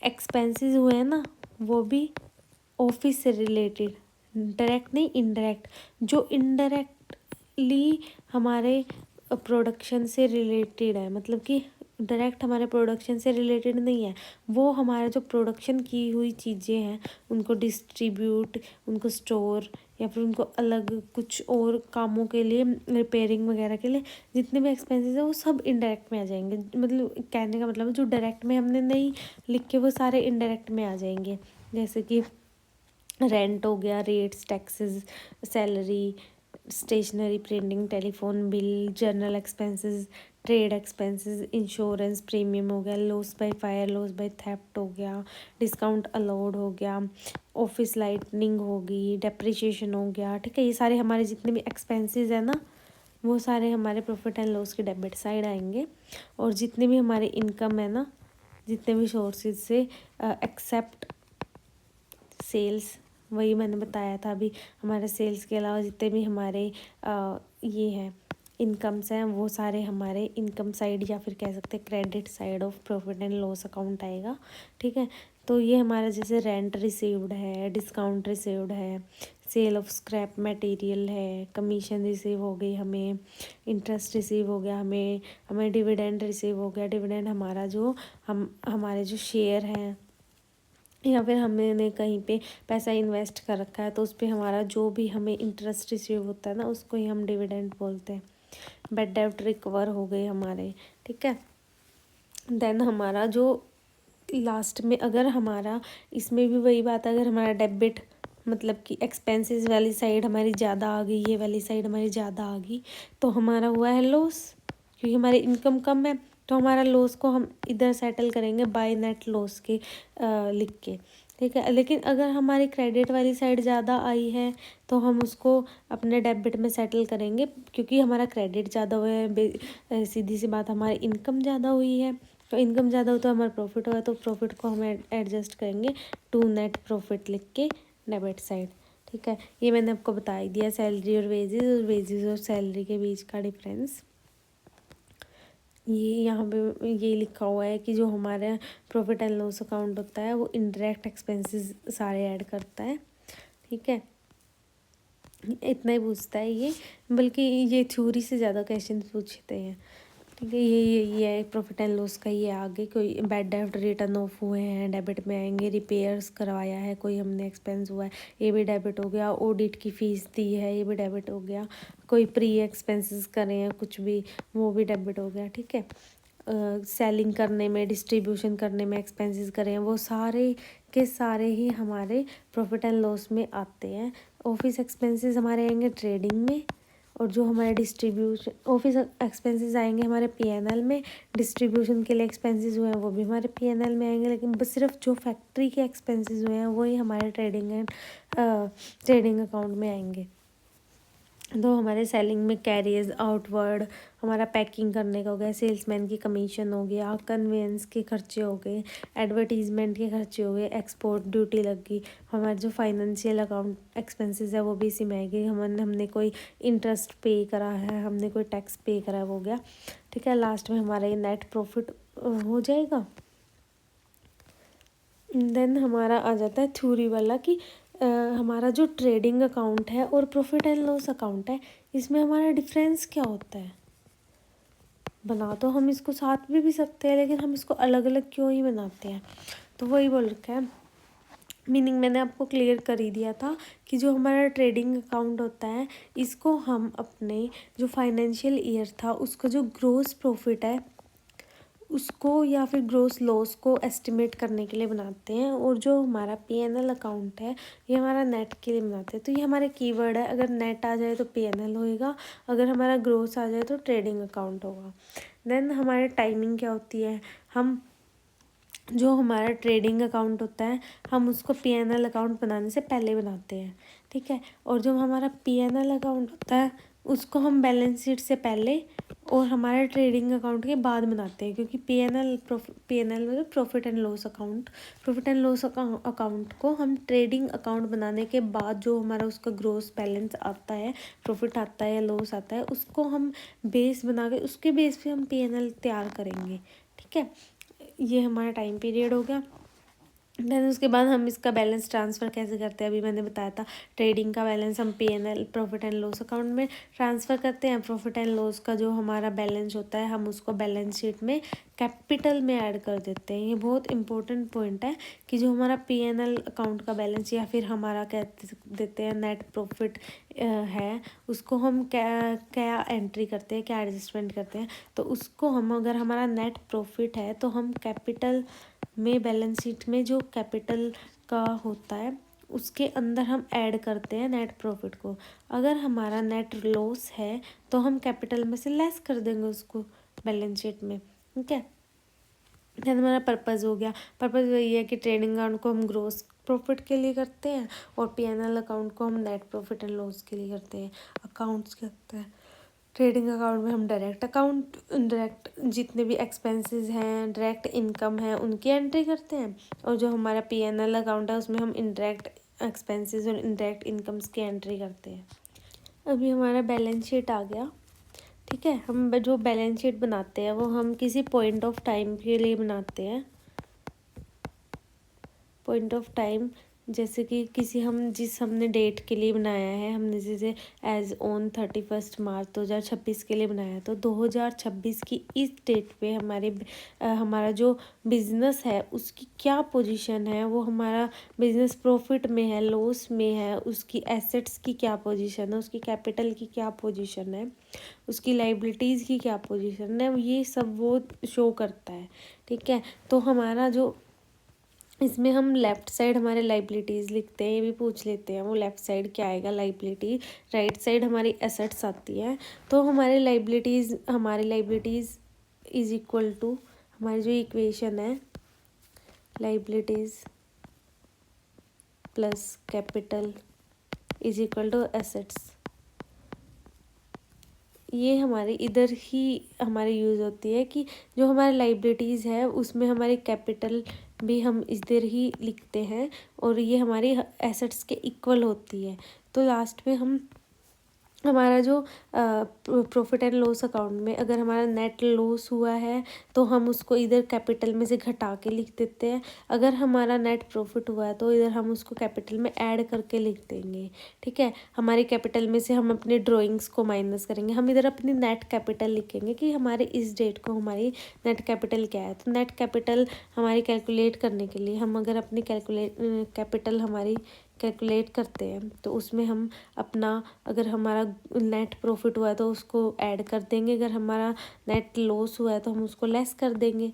एक्सपेंसेस हुए हैं ना, वो भी ऑफिस से रिलेटेड, डायरेक्ट नहीं इनडायरेक्ट, जो इनडायरेक्टली हमारे प्रोडक्शन से रिलेटेड है, मतलब कि डायरेक्ट हमारे प्रोडक्शन से रिलेटेड नहीं है, वो हमारा जो प्रोडक्शन की हुई चीज़ें हैं उनको डिस्ट्रीब्यूट, उनको स्टोर या फिर उनको अलग कुछ और कामों के लिए, रिपेयरिंग वगैरह के लिए जितने भी एक्सपेंसेस है वो सब इनडायरेक्ट में आ जाएंगे। मतलब कहने का मतलब जो डायरेक्ट में हमने नहीं लिखे वो सारे इनडायरेक्ट में आ जाएंगे, जैसे कि रेंट हो गया, rates, taxes, salary, stationery, printing, telephone bill, general expenses, trade expenses, insurance premium हो गया, loss by fire, loss by theft हो गया, डिस्काउंट अलाउड हो गया, ऑफिस लाइटनिंग होगी, डेप्रिसिएशन हो गया, ठीक है। ये सारे हमारे जितने भी एक्सपेंसेस है ना, वो सारे हमारे प्रॉफिट एंड लॉस के डेबिट साइड आएंगे। और जितने भी हमारे इनकम है ना, जितने भी सोर्सेज से एक्सेप्ट सेल्स, वही मैंने बताया था अभी, हमारे सेल्स के अलावा जितने भी हमारे ये हैं इनकम्स हैं, वो सारे हमारे इनकम साइड या फिर कह सकते हैं credit side of profit and loss account आएगा, ठीक है। तो ये हमारा जैसे रेंट रिसीव्ड है, डिस्काउंट रिसीव्ड है, सेल ऑफ स्क्रैप मटेरियल है, कमीशन रिसीव हो गई हमें, इंटरेस्ट रिसीव हो गया हमें, हमें डिविडेंड रिसीव हो गया। डिविडेंड हमारा जो हमारे जो शेयर हैं या फिर हमने कहीं पे पैसा इन्वेस्ट कर रखा है तो उस पर हमारा जो भी हमें इंटरेस्ट रिसीव होता है ना, उसको ही हम डिविडेंड बोलते हैं। बैड डेब्ट रिकवर हो गए हमारे, ठीक है। देन हमारा जो लास्ट में, अगर हमारा इसमें भी वही बात है, अगर हमारा डेबिट मतलब कि एक्सपेंसेस वाली साइड हमारी ज़्यादा आ गई, ये वाली साइड हमारी ज़्यादा आ गई, तो हमारा हुआ है लॉस, क्योंकि हमारी इनकम कम है। तो हमारा लॉस को हम इधर सेटल करेंगे बाय नेट लॉस के लिख के, ठीक है। लेकिन अगर हमारी क्रेडिट वाली साइड ज़्यादा आई है तो हम उसको अपने डेबिट में सेटल करेंगे, क्योंकि हमारा क्रेडिट ज़्यादा हुआ है। सीधी सी बात, हमारी इनकम ज़्यादा हुई है, तो इनकम ज़्यादा हो तो हमारा प्रॉफिट हुआ, तो प्रॉफिट को हम एडजस्ट करेंगे टू नेट प्रॉफिट लिख के डेबिट साइड, ठीक है। ये मैंने आपको बता ही दिया, सैलरी और वेजेस और सैलरी के बीच का डिफरेंस। ये यहाँ पे ये लिखा हुआ है कि जो हमारा प्रॉफिट एंड लॉस अकाउंट होता है वो इनडायरेक्ट एक्सपेंसेस सारे ऐड करता है, ठीक है। इतना ही पूछता है ये, बल्कि ये थ्योरी से ज़्यादा क्वेश्चन पूछते हैं, ठीक है। ये प्रॉफिट एंड लॉस का ये आगे कोई बैड डेब्ट रिटर्न ऑफ हुए हैं, डेबिट में आएंगे। रिपेयर्स करवाया है कोई हमने, एक्सपेंस हुआ है, ये भी डेबिट हो गया। ऑडिट की फ़ीस दी है, ये भी डेबिट हो गया। कोई प्री एक्सपेंसेस करे हैं कुछ भी, वो भी डेबिट हो गया, ठीक है। सेलिंग करने में, डिस्ट्रीब्यूशन करने में एक्सपेंसेस करे हैं, वो सारे के सारे ही हमारे प्रॉफिट एंड लॉस में आते हैं। ऑफिस एक्सपेंसेस हमारे आएंगे ट्रेडिंग में, और जो हमारे डिस्ट्रीब्यूशन ऑफिस एक्सपेंसेस आएंगे हमारे पीएनएल में। डिस्ट्रीब्यूशन के लिए एक्सपेंसेस हुए हैं वो भी हमारे पीएनएल में आएंगे, लेकिन बस सिर्फ जो फैक्ट्री के एक्सपेंसेस हुए हैं वही हमारे ट्रेडिंग अकाउंट में आएंगे। तो हमारे सेलिंग में कैरियर्स आउटवर्ड, हमारा पैकिंग करने का हो गया, सेल्समैन की कमीशन हो गया, कन्वेंस के खर्चे हो गए, एडवर्टीजमेंट के खर्चे हो गए, एक्सपोर्ट ड्यूटी लग गई। हमारे जो फाइनेंशियल अकाउंट एक्सपेंसेस है वो भी इसी में आएगी। हमने कोई इंटरेस्ट पे करा है, हमने कोई टैक्स पे करा है, वो हो गया, ठीक है। लास्ट में हमारा ये नेट प्रॉफिट हो जाएगा। देन हमारा आ जाता है थ्योरी वाला कि हमारा जो ट्रेडिंग अकाउंट है और प्रॉफिट एंड लॉस अकाउंट है, इसमें हमारा डिफरेंस क्या होता है। बना तो हम इसको साथ में भी सकते हैं, लेकिन हम इसको अलग अलग क्यों ही बनाते हैं। तो वही बोल रखा है, मीनिंग मैंने आपको क्लियर कर ही दिया था कि जो हमारा ट्रेडिंग अकाउंट होता है, इसको हम अपने जो फाइनेंशियल ईयर था उसका जो ग्रोस प्रॉफिट है उसको या फिर ग्रोस लॉस को एस्टिमेट करने के लिए बनाते हैं, और जो हमारा पीएनएल अकाउंट है ये हमारा नेट के लिए बनाते हैं। तो ये हमारे कीवर्ड है, अगर नेट आ जाए तो पीएनएल होएगा, अगर हमारा ग्रोस आ जाए तो ट्रेडिंग अकाउंट होगा। देन हमारे टाइमिंग क्या होती है, हम जो हमारा ट्रेडिंग अकाउंट होता है हम उसको पीएनएल अकाउंट बनाने से पहले बनाते हैं, ठीक है। और जो हमारा पीएनएल अकाउंट होता है उसको हम बैलेंस शीट से पहले और हमारे ट्रेडिंग अकाउंट के बाद बनाते हैं, क्योंकि पीएनएल मतलब profit and loss account, profit and loss account को हम ट्रेडिंग अकाउंट बनाने के बाद जो हमारा उसका ग्रोस बैलेंस आता है, प्रॉफिट आता है या लॉस आता है, उसको हम बेस बना के उसके बेस पे हम पीएनएल तैयार करेंगे, ठीक है। ये हमारा टाइम पीरियड हो गया। देन उसके बाद हम इसका बैलेंस ट्रांसफ़र कैसे करते हैं, अभी मैंने बताया था। ट्रेडिंग का बैलेंस हम PNL profit and loss account में ट्रांसफ़र करते हैं। प्रॉफिट एंड लॉस का जो हमारा बैलेंस होता है हम उसको बैलेंस शीट में कैपिटल में ऐड कर देते हैं। ये बहुत इंपॉर्टेंट पॉइंट है कि जो हमारा पीएनएल अकाउंट का बैलेंस या फिर हमारा कह देते हैं नेट प्रॉफिट है, उसको हम क्या क्या एंट्री करते हैं, क्या एडजस्टमेंट करते हैं। तो उसको हम, अगर हमारा नेट प्रॉफिट है तो हम कैपिटल में, बैलेंस शीट में जो कैपिटल का होता है उसके अंदर हम ऐड करते हैं नेट प्रॉफिट को। अगर हमारा नेट लॉस है तो हम कैपिटल में से लेस कर देंगे उसको, बैलेंस शीट में, ठीक है। फिर हमारा पर्पज़ हो गया। पर्पज़ वही है कि ट्रेडिंग अकाउंट को हम ग्रोस प्रॉफिट के लिए करते हैं और पीएनएल अकाउंट को हम नेट प्रॉफिट एंड लॉस के लिए करते हैं। अकाउंट्स क्या होता है, ट्रेडिंग अकाउंट में हम डायरेक्ट अकाउंट, डायरेक्ट जितने भी एक्सपेंसेस हैं, डायरेक्ट इनकम है, उनकी एंट्री करते हैं। और जो हमारा पीएनएल अकाउंट है उसमें हम इनडायरेक्ट एक्सपेंसेस और इनडायरेक्ट इनकम्स की एंट्री करते हैं। अभी हमारा बैलेंस शीट आ गया, ठीक है। हम जो बैलेंस शीट बनाते हैं वो हम किसी पॉइंट ऑफ टाइम के लिए बनाते हैं। पॉइंट ऑफ टाइम जैसे कि किसी हमने डेट के लिए बनाया है, हमने जैसे एज ऑन 31 मार्च 2026 के लिए बनाया है, तो 2026 की इस डेट पे हमारा जो बिज़नेस है उसकी क्या पोजीशन है, वो हमारा बिज़नेस प्रॉफिट में है, लॉस में है, उसकी एसेट्स की क्या पोजीशन है, उसकी कैपिटल की क्या पोजीशन है, उसकी लाइबिलिटीज़ की क्या पोजीशन है, ये सब वो शो करता है, ठीक है। तो हमारा जो इसमें हम लेफ़्ट साइड हमारे लाइबिलिटीज़ लिखते हैं, ये भी पूछ लेते हैं वो लेफ़्ट साइड क्या आएगा लाइबिलिटी, राइट साइड हमारी एसेट्स आती है। तो हमारी लाइबिलिटीज़ इज इक्वल टू, हमारी जो इक्वेशन है liabilities plus capital is equal to assets, ये हमारे इधर ही हमारी यूज़ होती है कि जो हमारी लाइबिलिटीज़ है उसमें हमारी कैपिटल भी हम इधर ही लिखते हैं और ये हमारी एसेट्स के इक्वल होती है। तो लास्ट में हमारा जो प्रॉफिट एंड लॉस अकाउंट में अगर हमारा नेट लॉस हुआ है तो हम उसको इधर कैपिटल में से घटा के लिख देते हैं। अगर हमारा नेट प्रॉफिट हुआ है तो इधर हम उसको कैपिटल में ऐड करके लिख देंगे, ठीक है। हमारी कैपिटल में से हम अपने ड्राइंग्स को माइनस करेंगे, हम इधर अपनी नेट कैपिटल लिखेंगे कि हमारे इस डेट को हमारी नेट कैपिटल क्या है। तो नेट कैपिटल हमारी कैलकुलेट करने के लिए हम अगर अपनी कैपिटल हमारी कैलकुलेट करते हैं तो उसमें हम अपना, अगर हमारा नेट प्रॉफिट हुआ है तो उसको ऐड कर देंगे, अगर हमारा नेट लॉस हुआ है तो हम उसको लेस कर देंगे,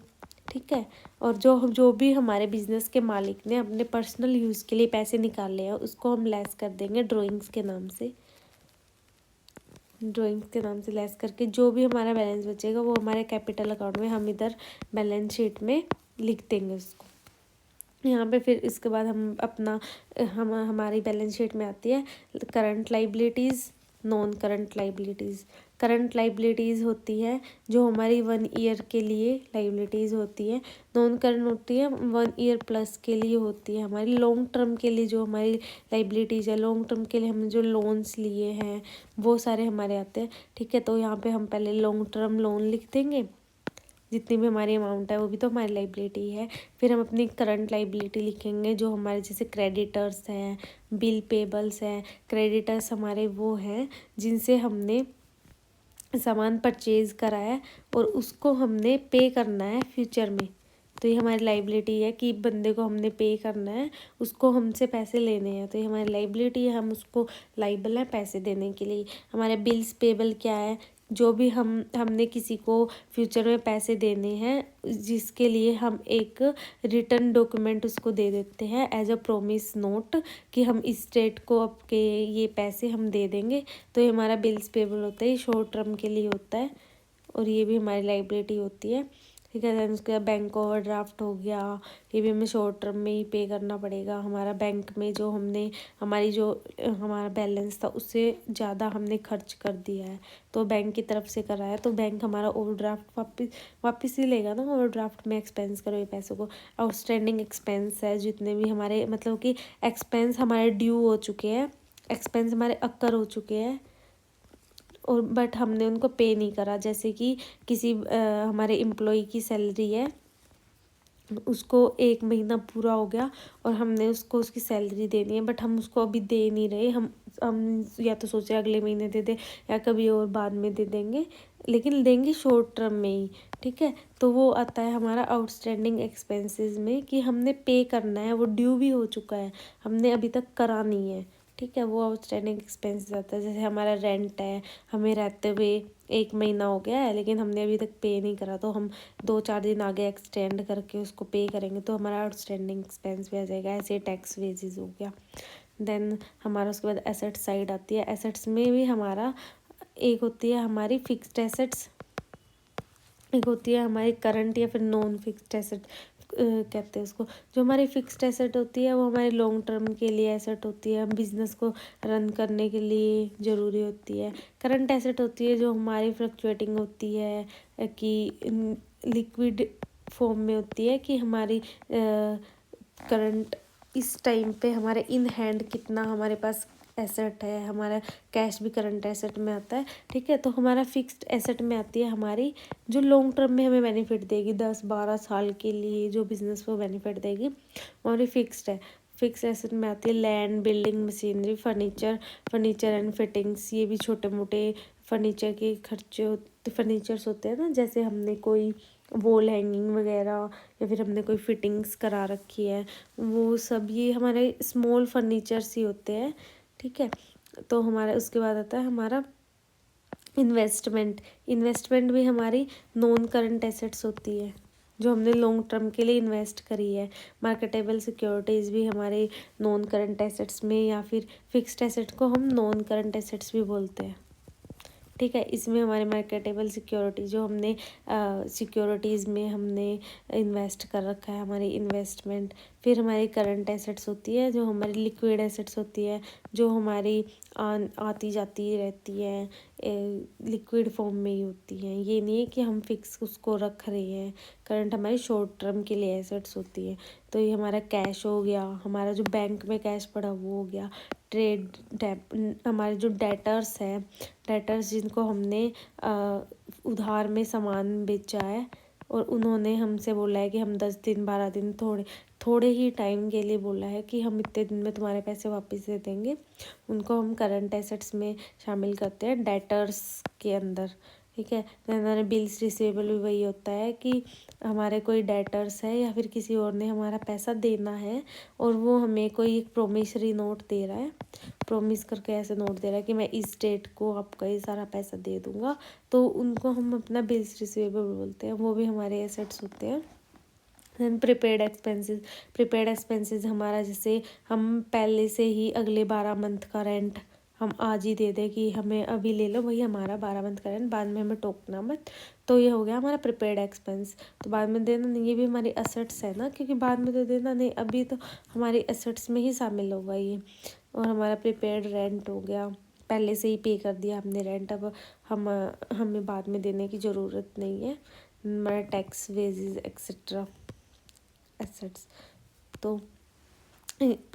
ठीक है। और जो भी हमारे बिजनेस के मालिक ने अपने पर्सनल यूज़ के लिए पैसे निकाले हैं उसको हम लेस कर देंगे ड्राइंग्स के नाम से लेस करके जो भी हमारा बैलेंस बचेगा वो हमारे कैपिटल अकाउंट में हम इधर बैलेंस शीट में लिख देंगे उसको। यहाँ पे फिर इसके बाद हमारी बैलेंस शीट में आती है current liabilities, non current liabilities. Current liabilities होती है जो हमारी 1 ईयर के लिए लाइबिलिटीज़ होती है, नॉन करंट होती है 1 ईयर प्लस के लिए होती है। हमारी लॉन्ग टर्म के लिए जो हमारी लाइबिलिटीज़ है, लॉन्ग टर्म के लिए हमने जो लोन्स लिए हैं वो सारे हमारे आते हैं, ठीक है। तो यहाँ पे हम पहले लॉन्ग टर्म लोन लिख देंगे, जितनी भी हमारी अमाउंट है वो भी तो हमारी लाइबिलिटी है। फिर हम अपनी करंट लाइबिलिटी लिखेंगे जो हमारे जैसे क्रेडिटर्स हैं, बिल पेबल्स हैं। क्रेडिटर्स हमारे वो हैं जिनसे हमने सामान परचेज करा है और उसको हमने पे करना है फ्यूचर में, तो ये हमारी लाइबिलिटी है कि बंदे को हमने पे करना है, उसको हमसे पैसे लेने हैं, तो ये हमारी लाइबिलिटी है, हम उसको लाइबल है पैसे देने के लिए। हमारे बिल्स पेबल क्या है, जो भी हमने किसी को फ्यूचर में पैसे देने हैं जिसके लिए हम एक रिटर्न डॉक्यूमेंट उसको दे देते हैं एज अ प्रोमिस नोट कि हम इस डेट को आपके ये पैसे हम दे देंगे। तो ये हमारा बिल्स पेबल होता है, ये शॉर्ट टर्म के लिए होता है और ये भी हमारी लाइबिलिटी होती है, ठीक है। दैन उसके बाद बैंक ओवरड्राफ्ट हो गया, ये भी हमें शॉर्ट टर्म में ही पे करना पड़ेगा। हमारा बैंक में जो हमारा बैलेंस था उससे ज़्यादा हमने खर्च कर दिया है तो बैंक की तरफ से करा है तो बैंक हमारा ओवरड्राफ्ट वापस ही लेगा ना। ओवरड्राफ्ट में एक्सपेंस करो ये पैसों को। आउटस्टैंडिंग एक्सपेंस है जितने भी हमारे, मतलब कि एक्सपेंस हमारे ड्यू हो चुके हैं, एक्सपेंस हमारे अक्कर हो चुके हैं और बट हमने उनको पे नहीं करा। जैसे कि किसी हमारे एम्प्लॉय की सैलरी है, उसको 1 महीना पूरा हो गया और हमने उसको उसकी सैलरी देनी है बट हम उसको अभी दे नहीं रहे, हम या तो सोचे अगले महीने दे दें या कभी और बाद में दे देंगे, लेकिन देंगे शॉर्ट टर्म में ही, ठीक है। तो वो आता है हमारा आउटस्टैंडिंग एक्सपेंसेस में कि हमने पे करना है, वो ड्यू भी हो चुका है, हमने अभी तक करा नहीं है, ठीक है। वो आउटस्टैंडिंग एक्सपेंसेस आता है। जैसे हमारा रेंट है, हमें रहते हुए 1 महीना हो गया है लेकिन हमने अभी तक पे नहीं करा, तो हम 2-4 दिन आगे एक्सटेंड करके उसको पे करेंगे तो हमारा आउटस्टैंडिंग एक्सपेंस भी आ जाएगा। ऐसे टैक्स वेजेस हो गया। देन हमारा उसके बाद एसेट साइड आती है। एसेट्स में भी हमारा एक होती है हमारी फिक्स्ड एसेट्स एक होती है हमारी करंट या फिर नॉन फिक्स्ड एसेट कहते हैं उसको। जो हमारी फिक्स्ड एसेट होती है वो हमारे लॉन्ग टर्म के लिए एसेट होती है, हम बिजनेस को रन करने के लिए ज़रूरी होती है। करंट एसेट होती है जो हमारी फ्लक्चुएटिंग होती है, कि लिक्विड फॉर्म में होती है, कि हमारी करंट इस टाइम पे हमारे इन हैंड कितना हमारे पास एसेट है, हमारा कैश भी करंट एसेट में आता है। ठीक है, तो हमारा फिक्स्ड एसेट में आती है हमारी जो लॉन्ग टर्म में हमें बेनिफिट देगी, 10-12 साल के लिए जो बिजनेस को बेनिफिट देगी वो हमारी फिक्स्ड है। फिक्स एसेट में आती है land, building, machinery, furniture and fittings. ये भी छोटे मोटे फर्नीचर के खर्चे फर्नीचर्स होते हैं ना, जैसे हमने कोई वॉल हैंगिंग वगैरह या फिर हमने कोई फिटिंग्स करा रखी है, वो सब ये हमारे स्मॉल फर्नीचर्स ही होते हैं। ठीक है, तो हमारा उसके बाद आता है हमारा इन्वेस्टमेंट भी हमारी नॉन करंट एसेट्स होती है जो हमने लॉन्ग टर्म के लिए इन्वेस्ट करी है। मार्केटेबल सिक्योरिटीज़ भी हमारे नॉन करंट एसेट्स में, या फिर फिक्स्ड एसेट को हम नॉन करंट एसेट्स भी बोलते हैं। ठीक है, इसमें हमारे मार्केटेबल सिक्योरिटी जो हमने सिक्योरिटीज़ में हमने इन्वेस्ट कर रखा है, हमारी इन्वेस्टमेंट। फिर हमारी करंट एसेट्स होती है जो हमारी लिक्विड एसेट्स होती है, जो हमारी आती जाती रहती है, लिक्विड फॉर्म में ही होती हैं। ये नहीं है कि हम फिक्स उसको रख रहे हैं। करंट हमारी शॉर्ट टर्म के लिए एसेट्स होती है। तो ये हमारा कैश हो गया, हमारा जो बैंक में कैश पड़ा वो हो गया। हमारे जो डेटर्स हैं, डेटर्स जिनको हमने उधार में सामान बेचा है और उन्होंने हमसे बोला है कि हम 10 दिन 12 दिन थोड़े ही टाइम के लिए बोला है कि हम इतने दिन में तुम्हारे पैसे वापस दे देंगे, उनको हम करंट एसेट्स में शामिल करते हैं, डेटर्स के अंदर। ठीक है, हमारे बिल्स रिसीवेबल भी वही होता है कि हमारे कोई डेटर्स है या फिर किसी और ने हमारा पैसा देना है और वो हमें कोई एक प्रोमिसरी नोट दे रहा है, प्रॉमिस करके ऐसे नोट दे रहा है कि मैं इस डेट को आपका ये सारा पैसा दे दूंगा, तो उनको हम अपना बिल्स रिसीवेबल बोलते हैं। वो भी हमारे एसेट्स होते हैं। देन प्रीपेड एक्सपेंसेस हमारा, जैसे हम पहले से ही अगले 12 मंथ का रेंट हम आज ही दे दें कि हमें अभी ले लो, वही हमारा 12 मंथ का रेंट, बाद में हमें टोकना मत। तो ये हो गया हमारा प्रीपेड एक्सपेंस। तो बाद में देना नहीं, ये भी हमारी असेट्स है ना, क्योंकि बाद में तो देना नहीं, अभी तो हमारी असेट्स में ही शामिल होगा ये। और हमारा प्रीपेड रेंट हो गया, पहले से ही पे कर दिया हमने रेंट, अब हमें बाद में देने की ज़रूरत नहीं है। हमारा टैक्स, वेजेस एक्सेट्रा एसेट्स। तो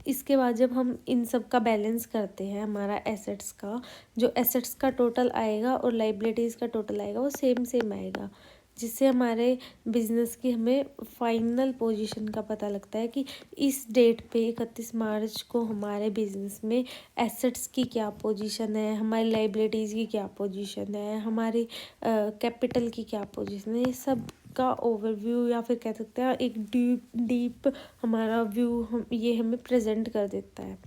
इसके बाद जब हम इन सब का बैलेंस करते हैं, हमारा एसेट्स का जो एसेट्स का टोटल आएगा और लाइबिलिटीज़ का टोटल आएगा वो सेम आएगा, जिससे हमारे बिजनेस की हमें फाइनल पोजीशन का पता लगता है कि इस डेट पे 31 मार्च को हमारे बिजनेस में एसेट्स की क्या पोजीशन है, हमारी लाइबिलिटीज़ की क्या पोजीशन है, हमारी कैपिटल की क्या पोजीशन है। ये सब का ओवरव्यू या फिर कह सकते हैं एक डीप हमारा व्यू ये हमें प्रेजेंट कर देता है।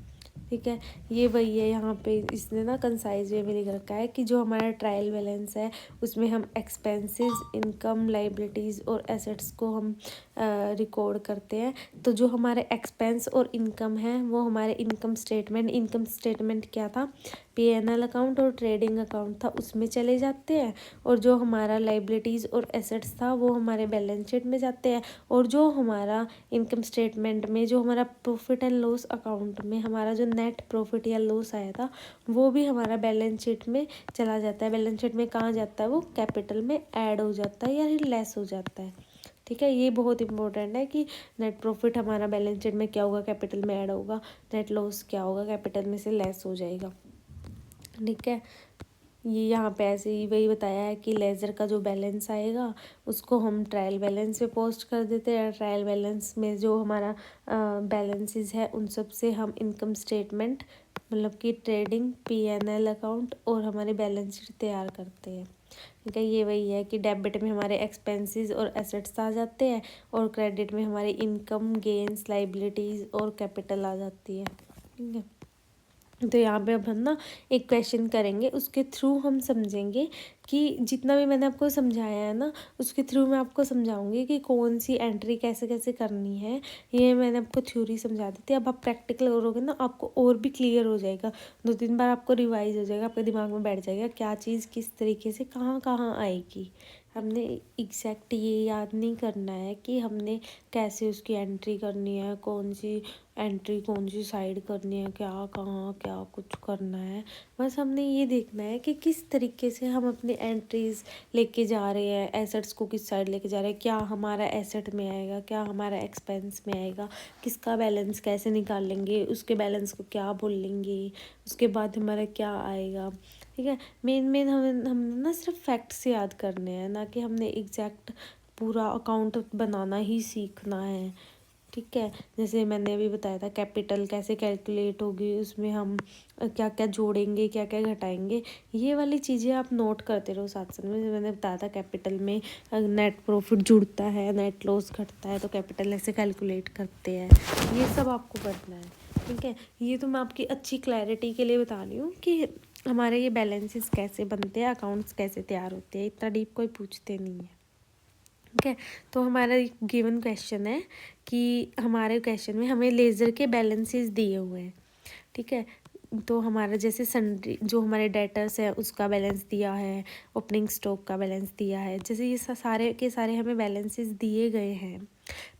ठीक है, ये वही है, यहाँ पे इसने ना कंसाइज वे में लिख रखा है कि जो हमारा ट्रायल बैलेंस है उसमें हम एक्सपेंसेस, इनकम, लाइबिलिटीज़ और एसेट्स को हम रिकॉर्ड करते हैं। तो जो हमारे एक्सपेंस और इनकम है वो हमारे इनकम स्टेटमेंट क्या था, P&L अकाउंट और ट्रेडिंग अकाउंट था, उसमें चले जाते हैं। और जो हमारा लाइबिलिटीज़ और एसेट्स था वो हमारे बैलेंस शीट में जाते हैं। और जो हमारा इनकम स्टेटमेंट में जो हमारा प्रॉफिट एंड लॉस अकाउंट में हमारा जो नेट प्रॉफिट या लॉस आया था वो भी हमारा बैलेंस शीट में चला जाता है। बैलेंस शीट में कहाँ जाता है, वो कैपिटल में ऐड हो जाता है या फिर लेस हो जाता है। ठीक है, ये बहुत इंपॉर्टेंट है कि नेट प्रॉफिट हमारा बैलेंस शीट में क्या होगा, कैपिटल में ऐड होगा, नेट लॉस क्या होगा, कैपिटल में से लेस हो जाएगा। ठीक है, ये यहाँ पे ऐसे ही वही बताया है कि लेज़र का जो बैलेंस आएगा उसको हम ट्रायल बैलेंस पे पोस्ट कर देते हैं। ट्रायल बैलेंस में जो हमारा बैलेंसेस है उन सब से हम इनकम स्टेटमेंट मतलब कि ट्रेडिंग, P&L अकाउंट और हमारे बैलेंस शीट तैयार करते हैं। ठीक है, ये वही है कि डेबिट में हमारे एक्सपेंसेस और एसेट्स आ जाते हैं और क्रेडिट में हमारी इनकम, गेन्स, लाइबिलिटीज़ और कैपिटल आ जाती है। ठीक है, तो यहाँ पे अब हम ना एक क्वेश्चन करेंगे, उसके थ्रू हम समझेंगे कि जितना भी मैंने आपको समझाया है ना उसके थ्रू मैं आपको समझाऊंगी कि कौन सी एंट्री कैसे कैसे करनी है। ये मैंने आपको थ्योरी समझा दी थी, अब आप प्रैक्टिकल करोगे ना आपको और भी क्लियर हो जाएगा, 2-3 बार आपको रिवाइज हो जाएगा, आपके दिमाग में बैठ जाएगा क्या चीज़ किस तरीके से कहाँ कहाँ आएगी। हमने एग्जैक्ट ये याद नहीं करना है कि हमने कैसे उसकी एंट्री करनी है, कौन सी एंट्री कौन सी साइड करनी है, क्या कहाँ क्या कुछ करना है। बस हमने ये देखना है कि किस तरीके से हम अपनी एंट्रीज लेके जा रहे हैं, एसेट्स को किस साइड लेके जा रहे हैं, क्या हमारा एसेट में आएगा, क्या हमारा एक्सपेंस में आएगा, किसका बैलेंस कैसे निकालेंगे, उसके बैलेंस को क्या बोल लेंगे, उसके बाद हमारा क्या आएगा। ठीक है, मेन हमने ना सिर्फ फैक्ट्स याद करने हैं, ना कि हमने एग्जैक्ट पूरा अकाउंट बनाना ही सीखना है। ठीक है, जैसे मैंने अभी बताया था कैपिटल कैसे कैलकुलेट होगी, उसमें हम क्या क्या जोड़ेंगे क्या क्या घटाएंगे, ये वाली चीज़ें आप नोट करते रहो साथ साथ में। मैंने बताया था कैपिटल में नेट प्रॉफिट जुड़ता है, नेट लॉस घटता है, तो कैपिटल ऐसे कैलकुलेट करते हैं, ये सब आपको करना है। ठीक है, ये तो मैं आपकी अच्छी क्लैरिटी के लिए बता रही हूँ कि हमारे ये बैलेंसेस कैसे बनते हैं, अकाउंट्स कैसे तैयार होते हैं, इतना डीप कोई पूछते नहीं है। ठीक है, तो हमारा एक गिवन क्वेश्चन है कि हमारे क्वेश्चन में हमें लेज़र के बैलेंसेस दिए हुए हैं। ठीक है, तो हमारा जैसे सन्ड्री जो हमारे डेटर्स है उसका बैलेंस दिया है, ओपनिंग स्टॉक का बैलेंस दिया है, जैसे ये सारे के सारे हमें बैलेंसेस दिए गए हैं।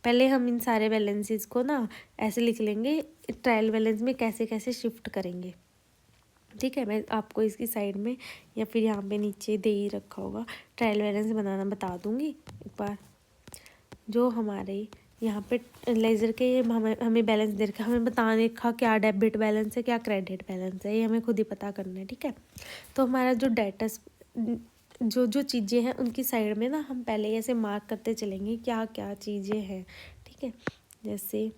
पहले हम इन सारे बैलेंसेस को ना ऐसे लिख लेंगे, ट्रायल बैलेंस में कैसे कैसे शिफ्ट करेंगे। ठीक है, मैं आपको इसकी साइड में या फिर यहाँ पे नीचे दे ही रखा होगा, ट्रायल बैलेंस बनाना बता दूँगी एक बार। जो हमारे यहाँ पे लेज़र के हमें बैलेंस दे रखा, हमें बताने का क्या डेबिट बैलेंस है क्या क्रेडिट बैलेंस है, ये हमें खुद ही पता करना है। ठीक है, तो हमारा जो डेटर्स जो जो चीज़ें हैं उनकी साइड में ना हम पहले ऐसे मार्क करते चलेंगे क्या क्या चीज़ें हैं। ठीक है, जैसे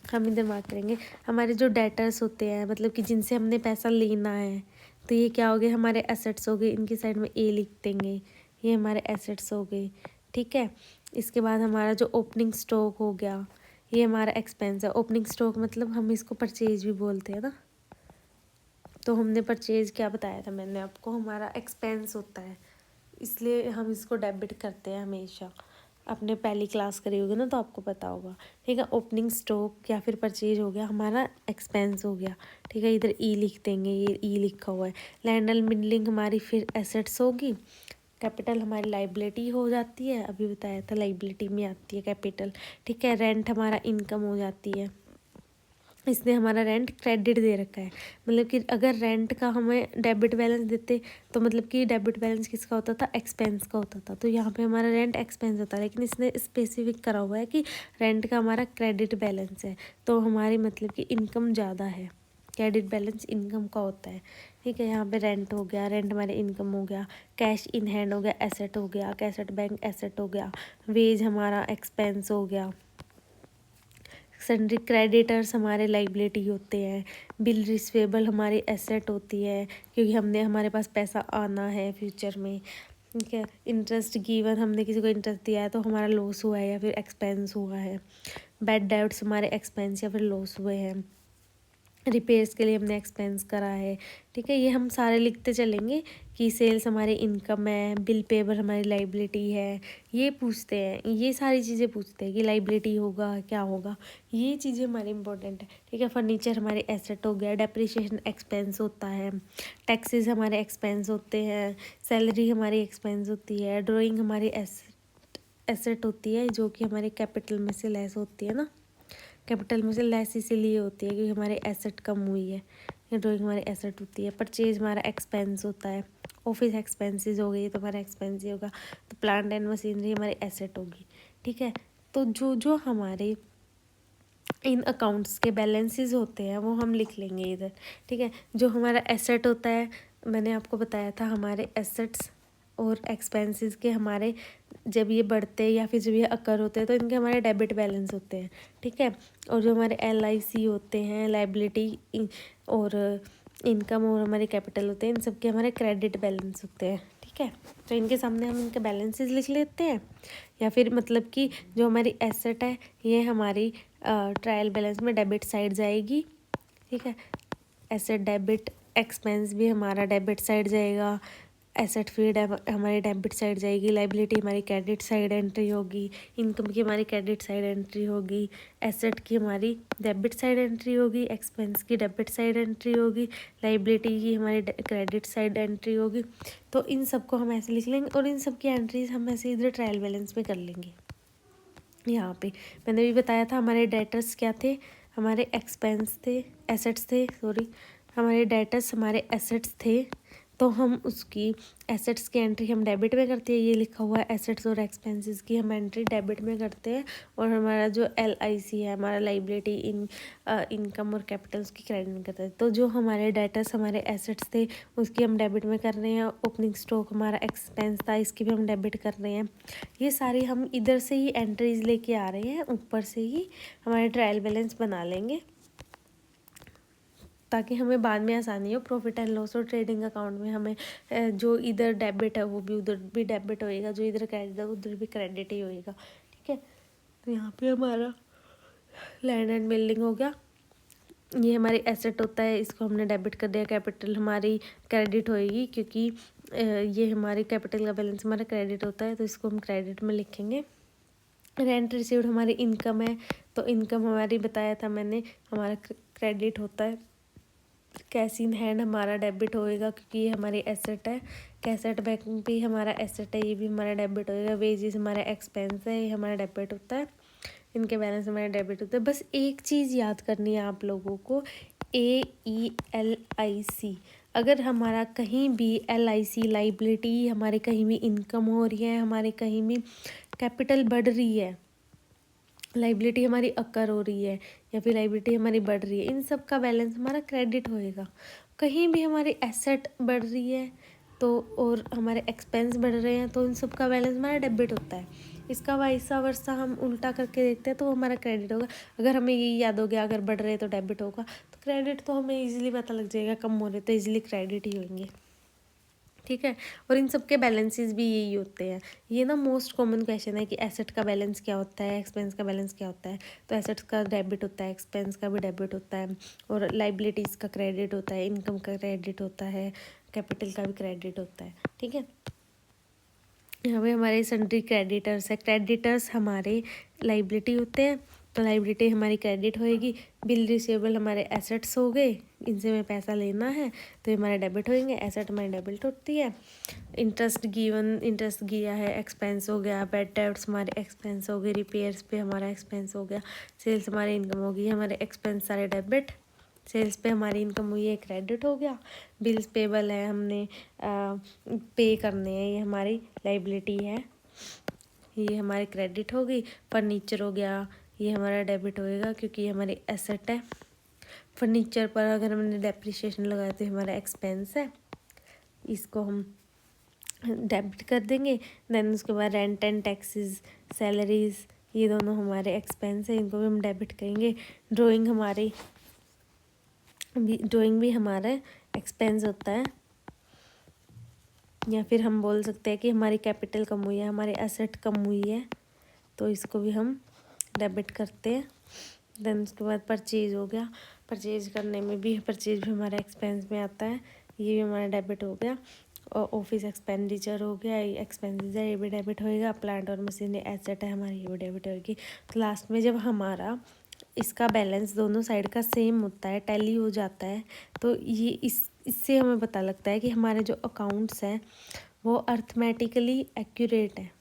हम इधर मार्क करेंगे हमारे जो डेटर्स होते हैं, मतलब कि जिनसे हमने पैसा लेना है, तो ये क्या हो गए हमारे एसेट्स हो गए, इनकी साइड में ए लिख देंगे, ये हमारे एसेट्स हो गए। ठीक है, इसके बाद हमारा जो ओपनिंग स्टॉक हो गया, ये हमारा एक्सपेंस है। ओपनिंग स्टॉक मतलब हम इसको परचेज भी बोलते हैं ना, तो हमने परचेज क्या बताया था मैंने आपको, हमारा एक्सपेंस होता है, इसलिए हम इसको डेबिट करते हैं हमेशा। आपने पहली क्लास करी होगी ना तो आपको पता होगा। ठीक है, ओपनिंग स्टॉक या फिर परचेज हो गया हमारा एक्सपेंस हो गया। ठीक है, इधर ई लिख देंगे, ये ई लिखा हुआ है। लैंड एंड बिल्डिंग हमारी फिर एसेट्स होगी। कैपिटल हमारी लाइबिलिटी हो जाती है, अभी बताया था लाइबिलिटी में आती है कैपिटल। ठीक है, रेंट हमारा इनकम हो जाती है, इसने हमारा रेंट क्रेडिट दे रखा है। मतलब कि अगर रेंट का हमें डेबिट बैलेंस देते तो मतलब कि डेबिट बैलेंस किसका होता था, एक्सपेंस का होता था, तो यहाँ पे हमारा रेंट एक्सपेंस होता है, लेकिन इसने स्पेसिफिक करा हुआ है कि रेंट का हमारा क्रेडिट बैलेंस है, तो हमारी मतलब कि इनकम ज़्यादा है, क्रेडिट बैलेंस इनकम का होता है। ठीक है, यहाँ पे रेंट हो गया, रेंट हमारे इनकम हो गया, कैश इन हैंड हो गया, एसेट हो गया, कैसेट बैंक एसेट हो गया, वेज हमारा एक्सपेंस हो गया, सन्ड्री क्रेडिटर्स हमारे लाइबिलिटी होते हैं, बिल रिसीवेबल हमारी एसेट होती है क्योंकि हमने हमारे पास पैसा आना है फ्यूचर में। ठीक है, इंटरेस्ट गिवन हमने किसी को इंटरेस्ट दिया है तो हमारा लॉस हुआ है या फिर एक्सपेंस हुआ है। बैड डेब्ट्स हमारे एक्सपेंस या फिर लॉस हुए हैं। रिपेयर्स के लिए हमने एक्सपेंस करा है। ठीक है, ये हम सारे लिखते चलेंगे कि सेल्स हमारी इनकम है, बिल पेबल हमारी लाइबिलिटी है, ये पूछते हैं, ये सारी चीज़ें पूछते हैं कि लाइबिलिटी होगा क्या होगा, ये चीज़ें हमारी इंपॉर्टेंट है। ठीक है, फर्नीचर हमारे एसेट हो गया, डेप्रिसिएशन एक्सपेंस होता है, टैक्सेस हमारे एक्सपेंस होते हैं, सैलरी हमारी एक्सपेंस होती है, ड्राइंग हमारी एसेट होती है जो कि हमारे कैपिटल में से लेस होती है ना, कैपिटल में से लेस इसीलिए होती है क्योंकि हमारे एसेट कम हुई है, ये ड्राइंग हमारी एसेट होती है। परचेज हमारा एक्सपेंस होता है, ऑफिस एक्सपेंसेस हो गई तो हमारा एक्सपेंस ही होगा, तो प्लांट एंड मशीनरी हमारी एसेट होगी। ठीक है, तो जो जो हमारे इन अकाउंट्स के बैलेंसेस होते हैं वो हम लिख लेंगे इधर। ठीक है, जो हमारा एसेट होता है, मैंने आपको बताया था हमारे एसेट्स और एक्सपेंसेस के हमारे जब ये बढ़ते हैं या फिर जब ये अकर होते हैं तो इनके हमारे डेबिट बैलेंस होते हैं। ठीक है, और जो हमारे LIC होते हैं, लाइबिलिटी और इनकम और हमारे कैपिटल होते हैं, इन सब के हमारे क्रेडिट बैलेंस होते हैं। ठीक है, तो इनके सामने हम इनके बैलेंसेस लिख लेते हैं, या फिर मतलब कि जो हमारी एसेट है ये हमारी ट्रायल बैलेंस में डेबिट साइड जाएगी। ठीक है, एसेट डेबिट, एक्सपेंस भी हमारा डेबिट साइड जाएगा, एसेट फीड हमारी डेबिट साइड जाएगी, लाइबिलिटी हमारी क्रेडिट साइड एंट्री होगी, इनकम की हमारी क्रेडिट साइड एंट्री होगी, एसेट की हमारी डेबिट साइड एंट्री होगी, एक्सपेंस की डेबिट साइड एंट्री होगी, लाइबिलिटी की हमारी क्रेडिट साइड एंट्री होगी। तो इन सबको हम ऐसे लिख लेंगे और इन सब की एंट्रीज हम ऐसे इधर ट्रायल बैलेंस में कर लेंगे। यहाँ पे मैंने भी बताया था हमारे डेटर्स क्या थे, हमारे एक्सपेंस थे, एसेट्स थे, सॉरी हमारे डेटर्स हमारे एसेट्स थे। तो हम उसकी एसेट्स की एंट्री हम डेबिट में करते हैं, ये लिखा हुआ है एसेट्स और एक्सपेंसेस की हम एंट्री डेबिट में करते हैं। और हमारा जो LIC है हमारा लाइबिलिटी इनकम और कैपिटल उसकी क्रेडिट में करते हैं। तो जो हमारे डेटर्स हमारे एसेट्स थे उसकी हम डेबिट में कर रहे हैं, ओपनिंग स्टॉक हमारा एक्सपेंस था इसकी भी हम डेबिट कर रहे हैं। ये सारी हम इधर से ही एंट्रीज लेके आ रहे हैं, ऊपर से ही हमारे ट्रायल बैलेंस बना लेंगे ताकि हमें बाद में आसानी हो। प्रॉफिट एंड लॉस और ट्रेडिंग अकाउंट में हमें जो इधर डेबिट है वो भी उधर भी डेबिट होएगा, जो इधर क्रेडिट है उधर भी क्रेडिट ही होएगा। ठीक है, तो यहाँ पे हमारा लैंड एंड बिल्डिंग हो गया, ये हमारी एसेट होता है, इसको हमने डेबिट कर दिया। कैपिटल हमारी क्रेडिट होएगी क्योंकि ये हमारी कैपिटल का बैलेंस हमारा क्रेडिट होता है, तो इसको हम क्रेडिट में लिखेंगे। रेंट रिसीव्ड हमारी इनकम है, तो इनकम हमारी बताया था मैंने हमारा क्रेडिट होता है। कैश इन हैंड हमारा डेबिट होएगा क्योंकि ये हमारी एसेट है। कैसेट बैंक भी हमारा एसेट है, ये भी हमारा डेबिट होएगा। वेजेस हमारा एक्सपेंस है, ये हमारा डेबिट होता है। इनके बैलेंस हमारा डेबिट होता है। बस एक चीज़ याद करनी है आप लोगों को, AELIC। अगर हमारा कहीं भी LIC लाइबिलिटी हमारे कहीं भी इनकम हो रही है, हमारे कहीं भी कैपिटल बढ़ रही है, लाइबिलिटी हमारी अकर हो रही है या फिर लाइबिलिटी हमारी बढ़ रही है, इन सब का बैलेंस हमारा क्रेडिट होएगा। कहीं भी हमारी एसेट बढ़ रही है तो और हमारे एक्सपेंस बढ़ रहे हैं तो इन सब का बैलेंस हमारा डेबिट होता है। इसका वाइसा वर्सा हम उल्टा करके देखते हैं तो हमारा क्रेडिट होगा। अगर हमें यही याद हो गया अगर बढ़ रहे तो डेबिट होगा, तो क्रेडिट तो हमें ईजिली पता लग जाएगा, कम हो रहे तो ईजिली क्रेडिट ही होंगे। ठीक है, और इन सब के बैलेंसेस भी यही होते हैं। ये ना मोस्ट कॉमन क्वेश्चन है कि एसेट का बैलेंस क्या होता है, एक्सपेंस का बैलेंस क्या होता है। तो एसेट्स का डेबिट होता है, एक्सपेंस का भी डेबिट होता है, और लाइबिलिटीज़ का क्रेडिट होता है, इनकम का क्रेडिट होता है, कैपिटल का भी क्रेडिट होता है। ठीक है, यहाँ पे हमारे सन्ड्री क्रेडिटर्स है। क्रेडिटर्स हमारे लाइबिलिटी होते हैं, तो लाइबिलिटी हमारी क्रेडिट होएगी। बिल रिसीवेबल हमारे एसेट्स हो गए, इनसे हमें पैसा लेना है तो ये हमारे डेबिट होएंगे, एसेट हमारी डेबिट होती है। इंटरेस्ट गिवन, इंटरेस्ट दिया है, एक्सपेंस हो गया। बैड डेब्ट्स हमारे एक्सपेंस हो गए, रिपेयर्स पे हमारा एक्सपेंस हो गया। सेल्स हमारी इनकम होगी, हमारे एक्सपेंस सारे डेबिट, सेल्स पे हमारी इनकम हुई है, क्रेडिट हो गया। बिल्स पेबल है, हमने पे करने हैं, ये हमारी लाइबिलिटी है, ये हमारी क्रेडिट होगी। फर्नीचर हो गया, ये हमारा डेबिट होएगा क्योंकि ये हमारी एसेट है। फर्नीचर पर अगर हमने डेप्रिसिएशन लगाया तो हमारा एक्सपेंस है, इसको हम डेबिट कर देंगे। देन उसके बाद रेंट एंड टैक्सेस, सैलरीज, ये दोनों हमारे एक्सपेंस है, इनको भी हम डेबिट करेंगे। ड्राइंग भी हमारा एक्सपेंस होता है, या फिर हम बोल सकते हैं कि हमारी कैपिटल कम हुई है, हमारी एसेट कम हुई है, तो इसको भी हम डेबिट करते हैं। देन उसके बाद परचेज हो गया, परचेज करने में भी परचेज भी हमारा एक्सपेंस में आता है, ये भी हमारा डेबिट हो गया। और ऑफिस एक्सपेंडिचर हो गया, ये एक्सपेंसेस है, ये भी डेबिट होएगा। प्लांट और मशीन एसेट है हमारी, ये भी डेबिट होएगी। तो लास्ट में जब हमारा इसका बैलेंस दोनों साइड का सेम होता है, टैली हो जाता है, तो ये इससे हमें पता लगता है कि हमारे जो अकाउंट्स हैं वो अर्थमेटिकली एक्यूरेट है,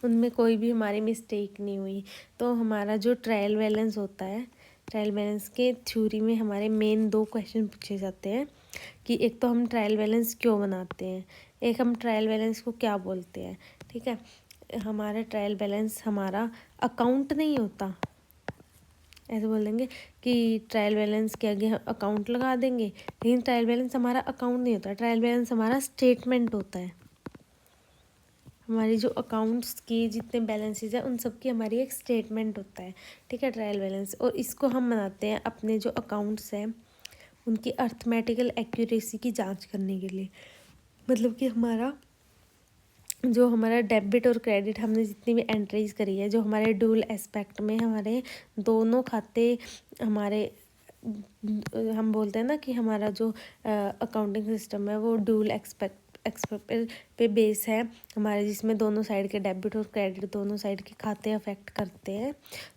उनमें कोई भी हमारी मिस्टेक नहीं हुई। तो हमारा जो ट्रायल बैलेंस होता है, ट्रायल बैलेंस के थ्योरी में हमारे मेन 2 क्वेश्चन पूछे जाते हैं कि एक तो हम ट्रायल बैलेंस क्यों बनाते हैं, एक हम ट्रायल बैलेंस को क्या बोलते हैं। ठीक है, हमारा ट्रायल बैलेंस हमारा अकाउंट नहीं होता, ऐसे बोल देंगे कि ट्रायल बैलेंस के आगे हम अकाउंट लगा देंगे, लेकिन ट्रायल बैलेंस हमारा अकाउंट नहीं होता। ट्रायल बैलेंस हमारा स्टेटमेंट होता है। हमारी जो अकाउंट्स की जितने बैलेंसेस हैं उन सब की हमारी एक स्टेटमेंट होता है। ठीक है, ट्रायल बैलेंस, और इसको हम बनाते हैं अपने जो अकाउंट्स हैं उनकी अर्थमेटिकल एक्यूरेसी की जांच करने के लिए। मतलब कि हमारा डेबिट और क्रेडिट हमने जितनी भी एंट्रीज करी है, जो हमारे डुअल एस्पेक्ट में हमारे दोनों खाते हमारे हम बोलते हैं ना कि हमारा जो अकाउंटिंग सिस्टम है वो ड्यूल एक्सपेक्ट पे बेस है हमारे, जिसमें दोनों साइड के डेबिट और क्रेडिट दोनों साइड के खाते अफेक्ट करते हैं।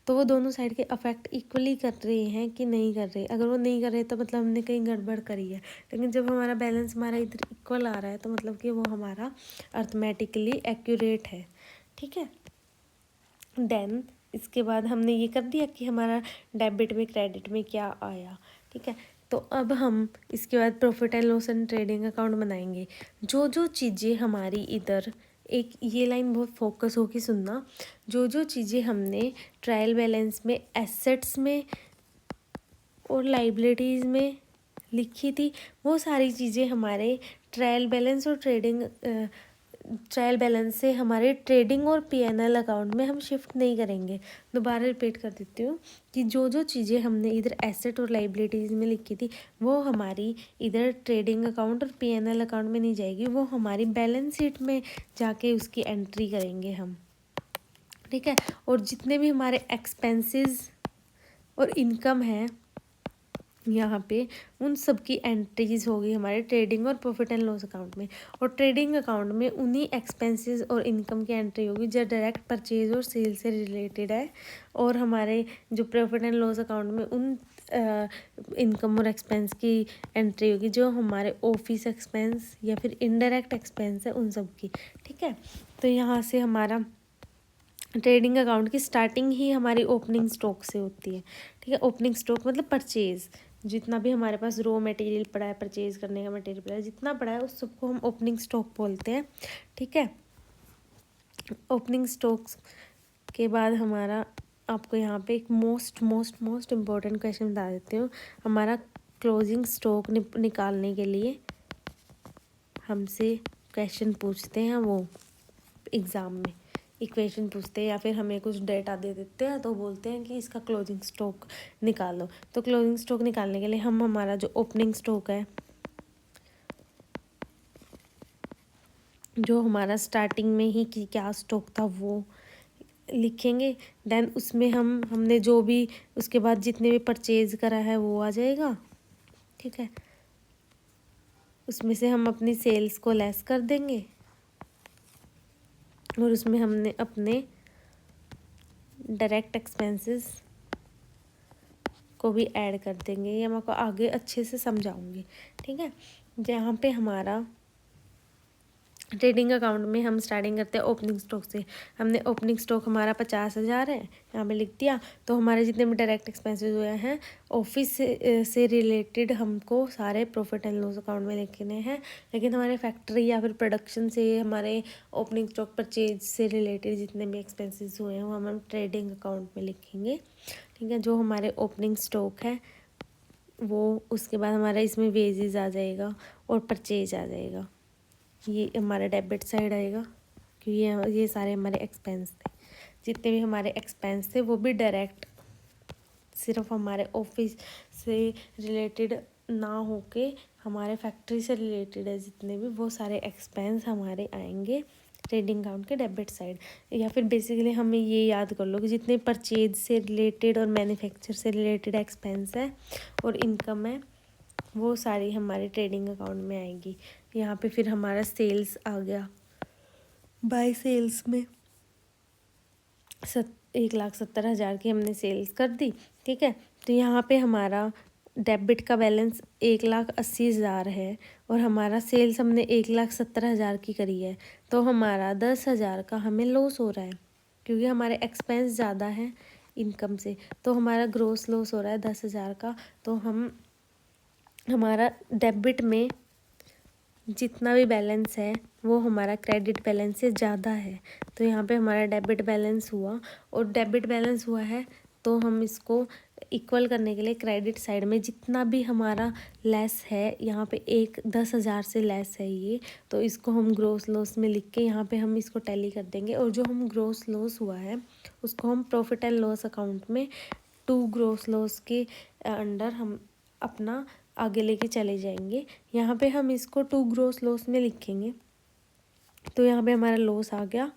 तो वो दोनों साइड के अफेक्ट इक्वली कर रहे हैं कि नहीं कर रहे। अगर वो नहीं कर रहे तो मतलब हमने कहीं गड़बड़ करी है। लेकिन जब हमारा बैलेंस हमारा इधर इक्वल आ रहा है तो मतलब कि वो हमारा अर्थमेटिकली एक्यूरेट है। ठीक है। देन इसके बाद हमने ये कर दिया कि हमारा डेबिट में क्रेडिट में क्या आया। ठीक है। तो अब हम इसके बाद profit and loss and trading account बनाएंगे। जो जो चीज़ें हमारी इधर, एक ये लाइन बहुत फोकस होकर सुनना, जो जो चीज़ें हमने ट्रायल बैलेंस में एसेट्स में और लाइबिलिटीज़ में लिखी थी, वो सारी चीज़ें हमारे ट्रायल बैलेंस और ट्रायल बैलेंस से हमारे ट्रेडिंग और पीएनएल अकाउंट में हम शिफ्ट नहीं करेंगे। दोबारा रिपीट कर देती हूँ कि जो जो चीज़ें हमने इधर एसेट और लाइबिलिटीज़ में लिखी थी वो हमारी इधर ट्रेडिंग अकाउंट और पीएनएल अकाउंट में नहीं जाएगी, वो हमारी बैलेंस शीट में जाके उसकी एंट्री करेंगे हम। ठीक है। और जितने भी हमारे एक्सपेंसेस और इनकम है यहाँ पे, उन सब की एंट्रीज होगी हमारे ट्रेडिंग और प्रॉफिट एंड लॉस अकाउंट में। और ट्रेडिंग अकाउंट में उन्हीं एक्सपेंसेस और इनकम की एंट्री होगी जो डायरेक्ट परचेज और सेल से रिलेटेड है। और हमारे जो प्रॉफिट एंड लॉस अकाउंट में उन इनकम और एक्सपेंस की एंट्री होगी जो हमारे ऑफिस एक्सपेंस या फिर इनडायरेक्ट एक्सपेंस है उन सब की। ठीक है। तो यहाँ से हमारा ट्रेडिंग अकाउंट की स्टार्टिंग ही हमारी ओपनिंग स्टॉक से होती है। ठीक है। ओपनिंग स्टॉक मतलब परचेज, जितना भी हमारे पास रॉ मटेरियल पड़ा है, परचेज करने का मटेरियल पड़ा है, जितना पड़ा है उस सबको हम ओपनिंग स्टॉक बोलते हैं। ठीक है। ओपनिंग स्टॉक्स के बाद हमारा, आपको यहाँ पे एक मोस्ट इम्पॉर्टेंट क्वेश्चन बता देती हूँ। हमारा क्लोजिंग स्टॉक निकालने के लिए हमसे क्वेश्चन पूछते हैं, वो एग्ज़ाम में इक्वेशन पूछते हैं या फिर हमें कुछ डेटा दे देते हैं तो बोलते हैं कि इसका क्लोजिंग स्टॉक निकालो। तो क्लोजिंग स्टॉक निकालने के लिए हम हमारा जो ओपनिंग स्टॉक है, जो हमारा स्टार्टिंग में ही कि क्या स्टॉक था वो लिखेंगे। देन उसमें हमने जो भी उसके बाद जितने भी परचेज करा है वो आ जाएगा। ठीक है। उसमें से हम अपनी सेल्स को लेस कर देंगे और उसमें हमने अपने डायरेक्ट एक्सपेंसेस को भी ऐड कर देंगे। ये मैं आपको आगे अच्छे से समझाऊंगी। ठीक है। जहाँ पे हमारा ट्रेडिंग अकाउंट में हम स्टार्टिंग करते हैं ओपनिंग स्टॉक से। हमने ओपनिंग स्टॉक हमारा 50,000 है, यहाँ पे लिख दिया। तो हमारे जितने भी डायरेक्ट एक्सपेंसेस हुए हैं ऑफिस से रिलेटेड हमको सारे प्रॉफिट एंड लॉस अकाउंट में लिखने हैं। लेकिन हमारे फैक्ट्री या फिर प्रोडक्शन से हमारे ओपनिंग स्टॉक परचेज से रिलेटेड जितने भी एक्सपेंसेस हुए हैं वो हम ट्रेडिंग अकाउंट में लिखेंगे। ठीक है। जो हमारे ओपनिंग स्टॉक है वो, उसके बाद हमारा इसमें वेजेस आ जाएगा और परचेज आ जाएगा। ये हमारा डेबिट साइड आएगा क्योंकि ये सारे हमारे एक्सपेंस थे। जितने भी हमारे एक्सपेंस थे वो भी डायरेक्ट सिर्फ हमारे ऑफिस से रिलेटेड ना होके हमारे फैक्ट्री से रिलेटेड है, जितने भी वो सारे एक्सपेंस हमारे आएंगे ट्रेडिंग अकाउंट के डेबिट साइड। या फिर बेसिकली हमें ये याद कर लो कि जितने परचेज से रिलेटेड और मैन्युफैक्चर से रिलेटेड एक्सपेंस है और इनकम है वो सारी हमारे ट्रेडिंग अकाउंट में आएगी। यहाँ पे फिर हमारा सेल्स आ गया। बाय सेल्स में 1,70,000 की हमने सेल्स कर दी। ठीक है। तो यहाँ पे हमारा डेबिट का बैलेंस 1,80,000 है और हमारा सेल्स हमने 1,70,000 की करी है। तो हमारा 10,000 का हमें लॉस हो रहा है क्योंकि हमारे एक्सपेंस ज़्यादा है इनकम से। तो हमारा ग्रोस लॉस हो रहा है 10,000 का। तो हमारा डेबिट में जितना भी बैलेंस है वो हमारा क्रेडिट बैलेंस से ज़्यादा है। तो यहाँ पे हमारा डेबिट बैलेंस हुआ, और डेबिट बैलेंस हुआ है तो हम इसको इक्वल करने के लिए क्रेडिट साइड में जितना भी हमारा लेस है, यहाँ पे 10,000 से लेस है ये, तो इसको हम ग्रोस लॉस में लिख के यहाँ पे हम इसको टैली कर देंगे। और जो हम ग्रोस लॉस हुआ है उसको हम प्रॉफिट एंड लॉस अकाउंट में 2 ग्रोस लॉस के अंडर हम अपना आगे लेके चले जाएंगे। यहाँ पे हम इसको 2 ग्रोस लॉस में लिखेंगे। तो यहाँ पे हमारा लॉस आ गया।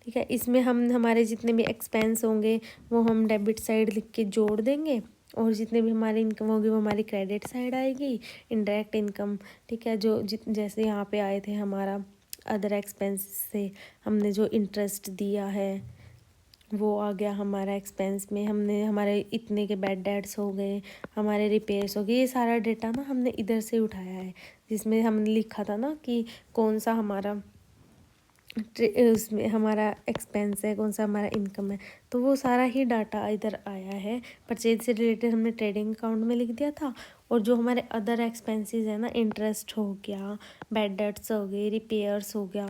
ठीक है। इसमें हम हमारे जितने भी एक्सपेंस होंगे वो हम डेबिट साइड लिख के जोड़ देंगे और जितने भी हमारी इनकम होगी वो हमारी क्रेडिट साइड आएगी। इनडायरेक्ट इनकम, ठीक है, जो जैसे यहाँ पे आए थे हमारा अदर एक्सपेंस से हमने जो इंटरेस्ट दिया है वो आ गया हमारा एक्सपेंस में। हमने हमारे इतने के बैड डेट्स हो गए, हमारे रिपेयर्स हो गए, ये सारा डेटा ना हमने इधर से उठाया है, जिसमें हमने लिखा था ना कि कौन सा हमारा उसमें हमारा एक्सपेंस है, कौन सा हमारा इनकम है। तो वो सारा ही डाटा इधर आया है। परचेज से रिलेटेड हमने ट्रेडिंग अकाउंट में लिख दिया था, और जो हमारे अदर एक्सपेंसेस है ना, इंटरेस्ट हो गया, बैड डेट्स हो गई, रिपेयर्स हो गया,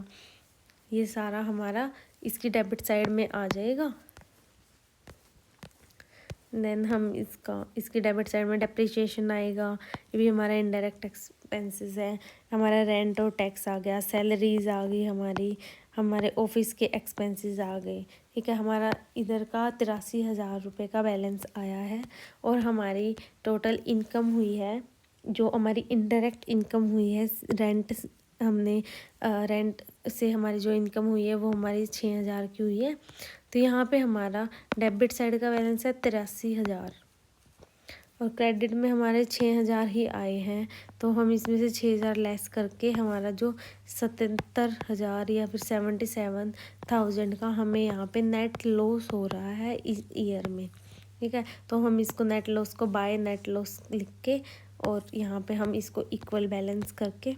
ये सारा हमारा इसकी डेबिट साइड में आ जाएगा। देन हम इसकी डेबिट साइड में डेप्रिसिएशन आएगा, ये भी हमारा इनडायरेक्ट एक्सपेंसेस है। हमारा रेंट और टैक्स आ गया, सैलरीज आ गई हमारे ऑफिस के एक्सपेंसेस आ गए, ठीक है। हमारा इधर का 83,000 रुपये का बैलेंस आया है। और हमारी टोटल इनकम हुई है, जो हमारी इनडायरेक्ट इनकम हुई है, रेंट से हमारी जो इनकम हुई है वो हमारी 6,000 की हुई है। तो यहाँ पे हमारा डेबिट साइड का बैलेंस है 83,000, और क्रेडिट में हमारे 6,000 ही आए हैं। तो हम इसमें से 6,000 लेस करके हमारा जो 77,000 या फिर 77,000 का हमें यहाँ पे नेट लॉस हो रहा है इस ईयर में, ठीक है। तो हम इसको नेट लॉस को बाय नेट लॉस लिख के, और यहाँ पे हम इसको इक्वल बैलेंस करके,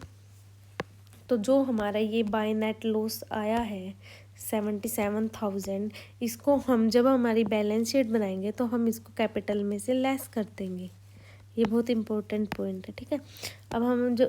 तो जो हमारा ये बाय नेट लॉस आया है 77,000, इसको हम जब हमारी बैलेंस शीट बनाएंगे तो हम इसको कैपिटल में से लेस कर देंगे। ये बहुत इंपॉर्टेंट पॉइंट है, ठीक है। अब हम जो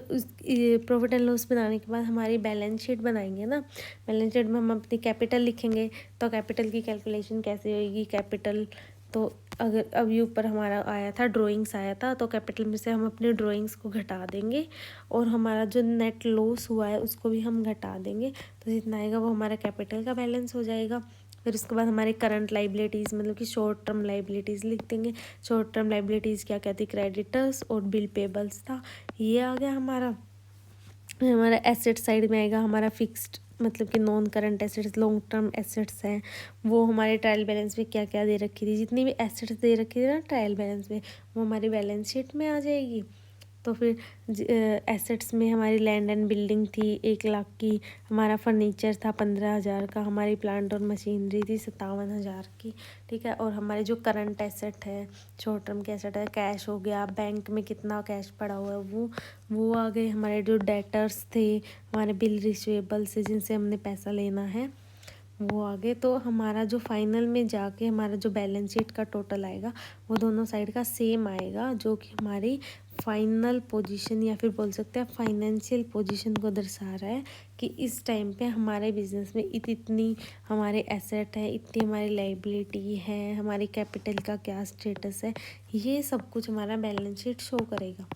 प्रॉफिट एंड लॉस बनाने के बाद हमारी बैलेंस शीट बनाएंगे ना, बैलेंस शीट में हम अपनी कैपिटल लिखेंगे। तो कैपिटल की कैलकुलेशन कैसे होगी, कैपिटल तो अगर अभी ऊपर हमारा आया था ड्राइंग्स आया था, तो कैपिटल में से हम अपने ड्राइंग्स को घटा देंगे, और हमारा जो नेट लॉस हुआ है उसको भी हम घटा देंगे। तो जितना आएगा वो हमारा कैपिटल का बैलेंस हो जाएगा। फिर उसके बाद हमारी करंट लाइबिलिटीज़, मतलब कि शॉर्ट टर्म लाइबिलिटीज़ लिख देंगे। शॉर्ट टर्म लाइबिलिटीज़ क्या क्या थी, क्रेडिटर्स और बिल पेबल्स था, ये आ गया हमारा एसेट साइड में आएगा हमारा फिक्स्ड, मतलब कि non current assets, long term assets हैं, वो हमारे ट्रायल बैलेंस में क्या क्या दे रखी थी, जितनी भी एसेट्स दे रखी थी ना ट्रायल बैलेंस में, वो हमारी बैलेंस शीट में आ जाएगी। तो फिर एसेट्स में हमारी लैंड एंड बिल्डिंग थी 1,00,000 की, हमारा फर्नीचर था 15,000 का, हमारी प्लांट और मशीनरी थी 57,000 की, ठीक है। और हमारे जो करंट एसेट है, शॉर्ट टर्म के एसेट है, कैश हो गया, बैंक में कितना कैश पड़ा हुआ है वो आ गए। हमारे जो डेटर्स थे, हमारे बिल रिसीवेबल से जिनसे हमने पैसा लेना है, वो आगे। तो हमारा जो फाइनल में जाके हमारा जो बैलेंस शीट का टोटल आएगा वो दोनों साइड का सेम आएगा, जो कि हमारी फाइनल पोजीशन या फिर बोल सकते हैं फाइनेंशियल पोजीशन को दर्शा रहा है कि इस टाइम पे हमारे बिजनेस में इतनी हमारे एसेट है, इतनी हमारी लाइबिलिटी है, हमारी कैपिटल का क्या स्टेटस है, ये सब कुछ हमारा बैलेंस शीट शो करेगा।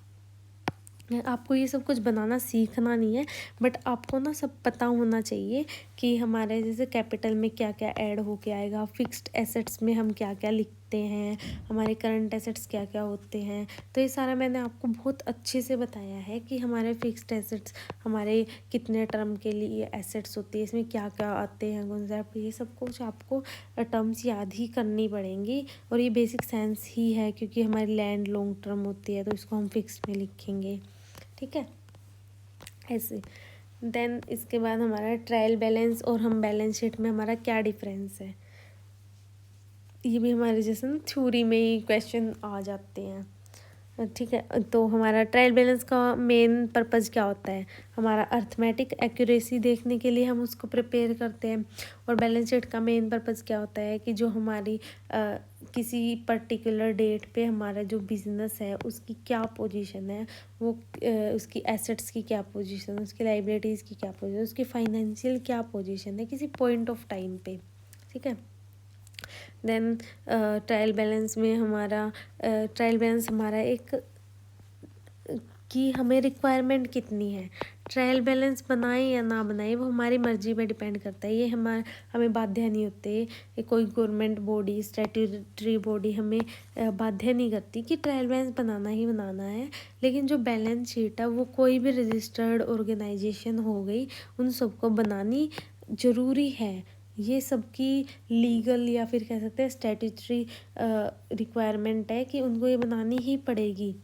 आपको ये सब कुछ बनाना सीखना नहीं है, बट आपको ना सब पता होना चाहिए कि हमारे जैसे कैपिटल में क्या क्या ऐड होके आएगा, फिक्स्ड एसेट्स में हम क्या क्या लिखते हैं, हमारे करंट एसेट्स क्या क्या होते हैं। तो ये सारा मैंने आपको बहुत अच्छे से बताया है कि हमारे फिक्स्ड एसेट्स हमारे कितने टर्म के लिए एसेट्स होती है, इसमें क्या क्या आते हैं कॉन्सेप्ट, ये सब कुछ आपको टर्म्स याद ही करनी पड़ेंगी। और ये बेसिक साइंस ही है, क्योंकि हमारी लैंड लॉन्ग टर्म होती है तो इसको हम फिक्स्ड में लिखेंगे, ठीक है, ऐसे। देन इसके बाद हमारा ट्रायल बैलेंस और हम बैलेंस शीट में हमारा क्या डिफरेंस है, ये भी हमारे जैसे ना थ्योरी में ही क्वेश्चन आ जाते हैं, ठीक है। तो हमारा ट्रायल बैलेंस का मेन पर्पज़ क्या होता है, हमारा अर्थमेटिक एक्यूरेसी देखने के लिए हम उसको प्रिपेयर करते हैं। और बैलेंस शीट का मेन पर्पज़ क्या होता है कि जो हमारी किसी पर्टिकुलर डेट पे हमारा जो बिज़नेस है उसकी क्या पोजीशन है, वो उसकी एसेट्स की क्या पोजीशन है, उसकी लाइबिलिटीज़ की क्या पोजीशन है, उसकी फाइनेंशियल क्या पोजीशन है किसी पॉइंट ऑफ टाइम पे, ठीक है। देन ट्रायल बैलेंस में हमारा ट्रायल बैलेंस हमारा एक कि हमें रिक्वायरमेंट कितनी है, ट्रायल बैलेंस बनाए या ना बनाए वो हमारी मर्जी पे डिपेंड करता है। ये हमें बाध्य नहीं होते, ये कोई गवर्नमेंट बॉडी, स्टैट्यूटरी बॉडी हमें बाध्य नहीं करती कि ट्रायल बैलेंस बनाना ही बनाना है। लेकिन जो बैलेंस शीट है वो कोई भी रजिस्टर्ड ऑर्गेनाइजेशन हो गई, उन सबको बनानी ज़रूरी है। ये सबकी लीगल या फिर कह सकते हैं स्टैट्यूटरी रिक्वायरमेंट है कि उनको ये बनानी ही पड़ेगी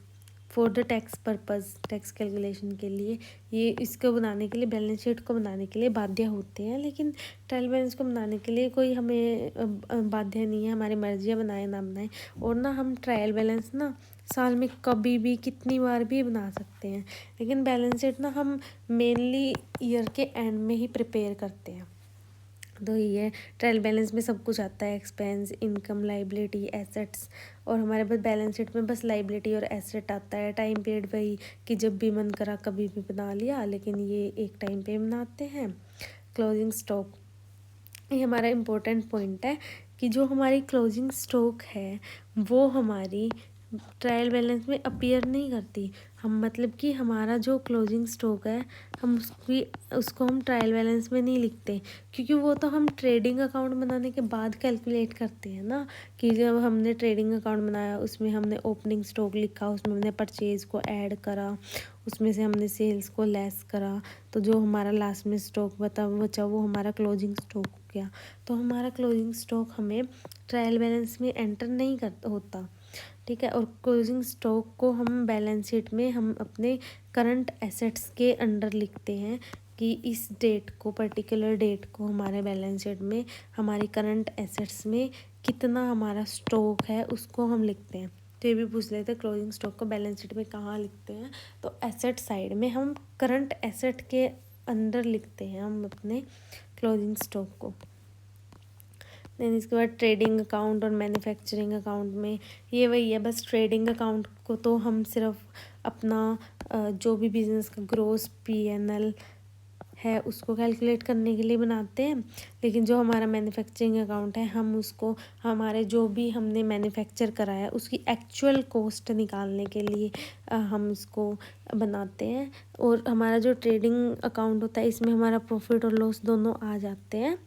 for the tax purpose, tax calculation के लिए। ये इसको बनाने के लिए, बैलेंस शीट को बनाने के लिए बाध्य होते हैं, लेकिन ट्रायल बैलेंस को बनाने के लिए कोई हमें बाध्य नहीं है, हमारी मर्जी है बनाए ना बनाए। और ना हम ट्रायल बैलेंस ना साल में कभी भी कितनी बार भी बना सकते हैं, लेकिन बैलेंस शीट ना हम मेनली ईयर के एंड में ही प्रिपेयर करते हैं। तो ये ट्रायल बैलेंस में सब कुछ आता है, एक्सपेंस, इनकम, लाइबिलिटी, एसेट्स, और हमारे पास बैलेंस शीट में बस लाइबिलिटी और एसेट आता है। टाइम पीरियड वही कि जब भी मन करा कभी भी बना लिया, लेकिन ये एक टाइम पे बनाते हैं। क्लोजिंग स्टॉक, ये हमारा इम्पोर्टेंट पॉइंट है कि जो हमारी क्लोजिंग स्टॉक है वो हमारी ट्रायल बैलेंस में अपीयर नहीं करती। हम मतलब कि हमारा जो क्लोजिंग स्टॉक है हम उसको हम ट्रायल बैलेंस में नहीं लिखते, क्योंकि वो तो हम ट्रेडिंग अकाउंट बनाने के बाद कैलकुलेट करते हैं ना। कि जब हमने ट्रेडिंग अकाउंट बनाया उसमें हमने ओपनिंग स्टॉक लिखा, उसमें हमने परचेज को ऐड करा, उसमें से हमने सेल्स को लेस करा, तो जो हमारा लास्ट में स्टॉक बचा वो हमारा क्लोजिंग स्टॉक हो गया। तो हमारा क्लोजिंग स्टॉक हमें ट्रायल बैलेंस में एंटर नहीं होता, ठीक है। और क्लोजिंग स्टॉक को हम बैलेंस शीट में हम अपने करंट एसेट्स के अंडर लिखते हैं कि इस डेट को, पर्टिकुलर डेट को हमारे बैलेंस शीट में हमारी करंट एसेट्स में कितना हमारा स्टॉक है उसको हम लिखते हैं। तो ये भी पूछ लेते हैं क्लोजिंग स्टॉक को बैलेंस शीट में कहाँ लिखते हैं, तो एसेट साइड में हम करंट एसेट के अंदर लिखते हैं हम अपने क्लोजिंग स्टॉक को। देन इसके बाद ट्रेडिंग अकाउंट और मैन्युफैक्चरिंग अकाउंट में ये वही है, बस ट्रेडिंग अकाउंट को तो हम सिर्फ अपना जो भी बिज़नेस का ग्रोस P&L है उसको कैलकुलेट करने के लिए बनाते हैं। लेकिन जो हमारा मैन्युफैक्चरिंग अकाउंट है हम उसको हमारे जो भी हमने मैन्युफैक्चर कराया उसकी एक्चुअल कॉस्ट निकालने के लिए हम इसको बनाते हैं। और हमारा जो ट्रेडिंग अकाउंट होता है इसमें हमारा प्रॉफिट और लॉस दोनों आ जाते हैं।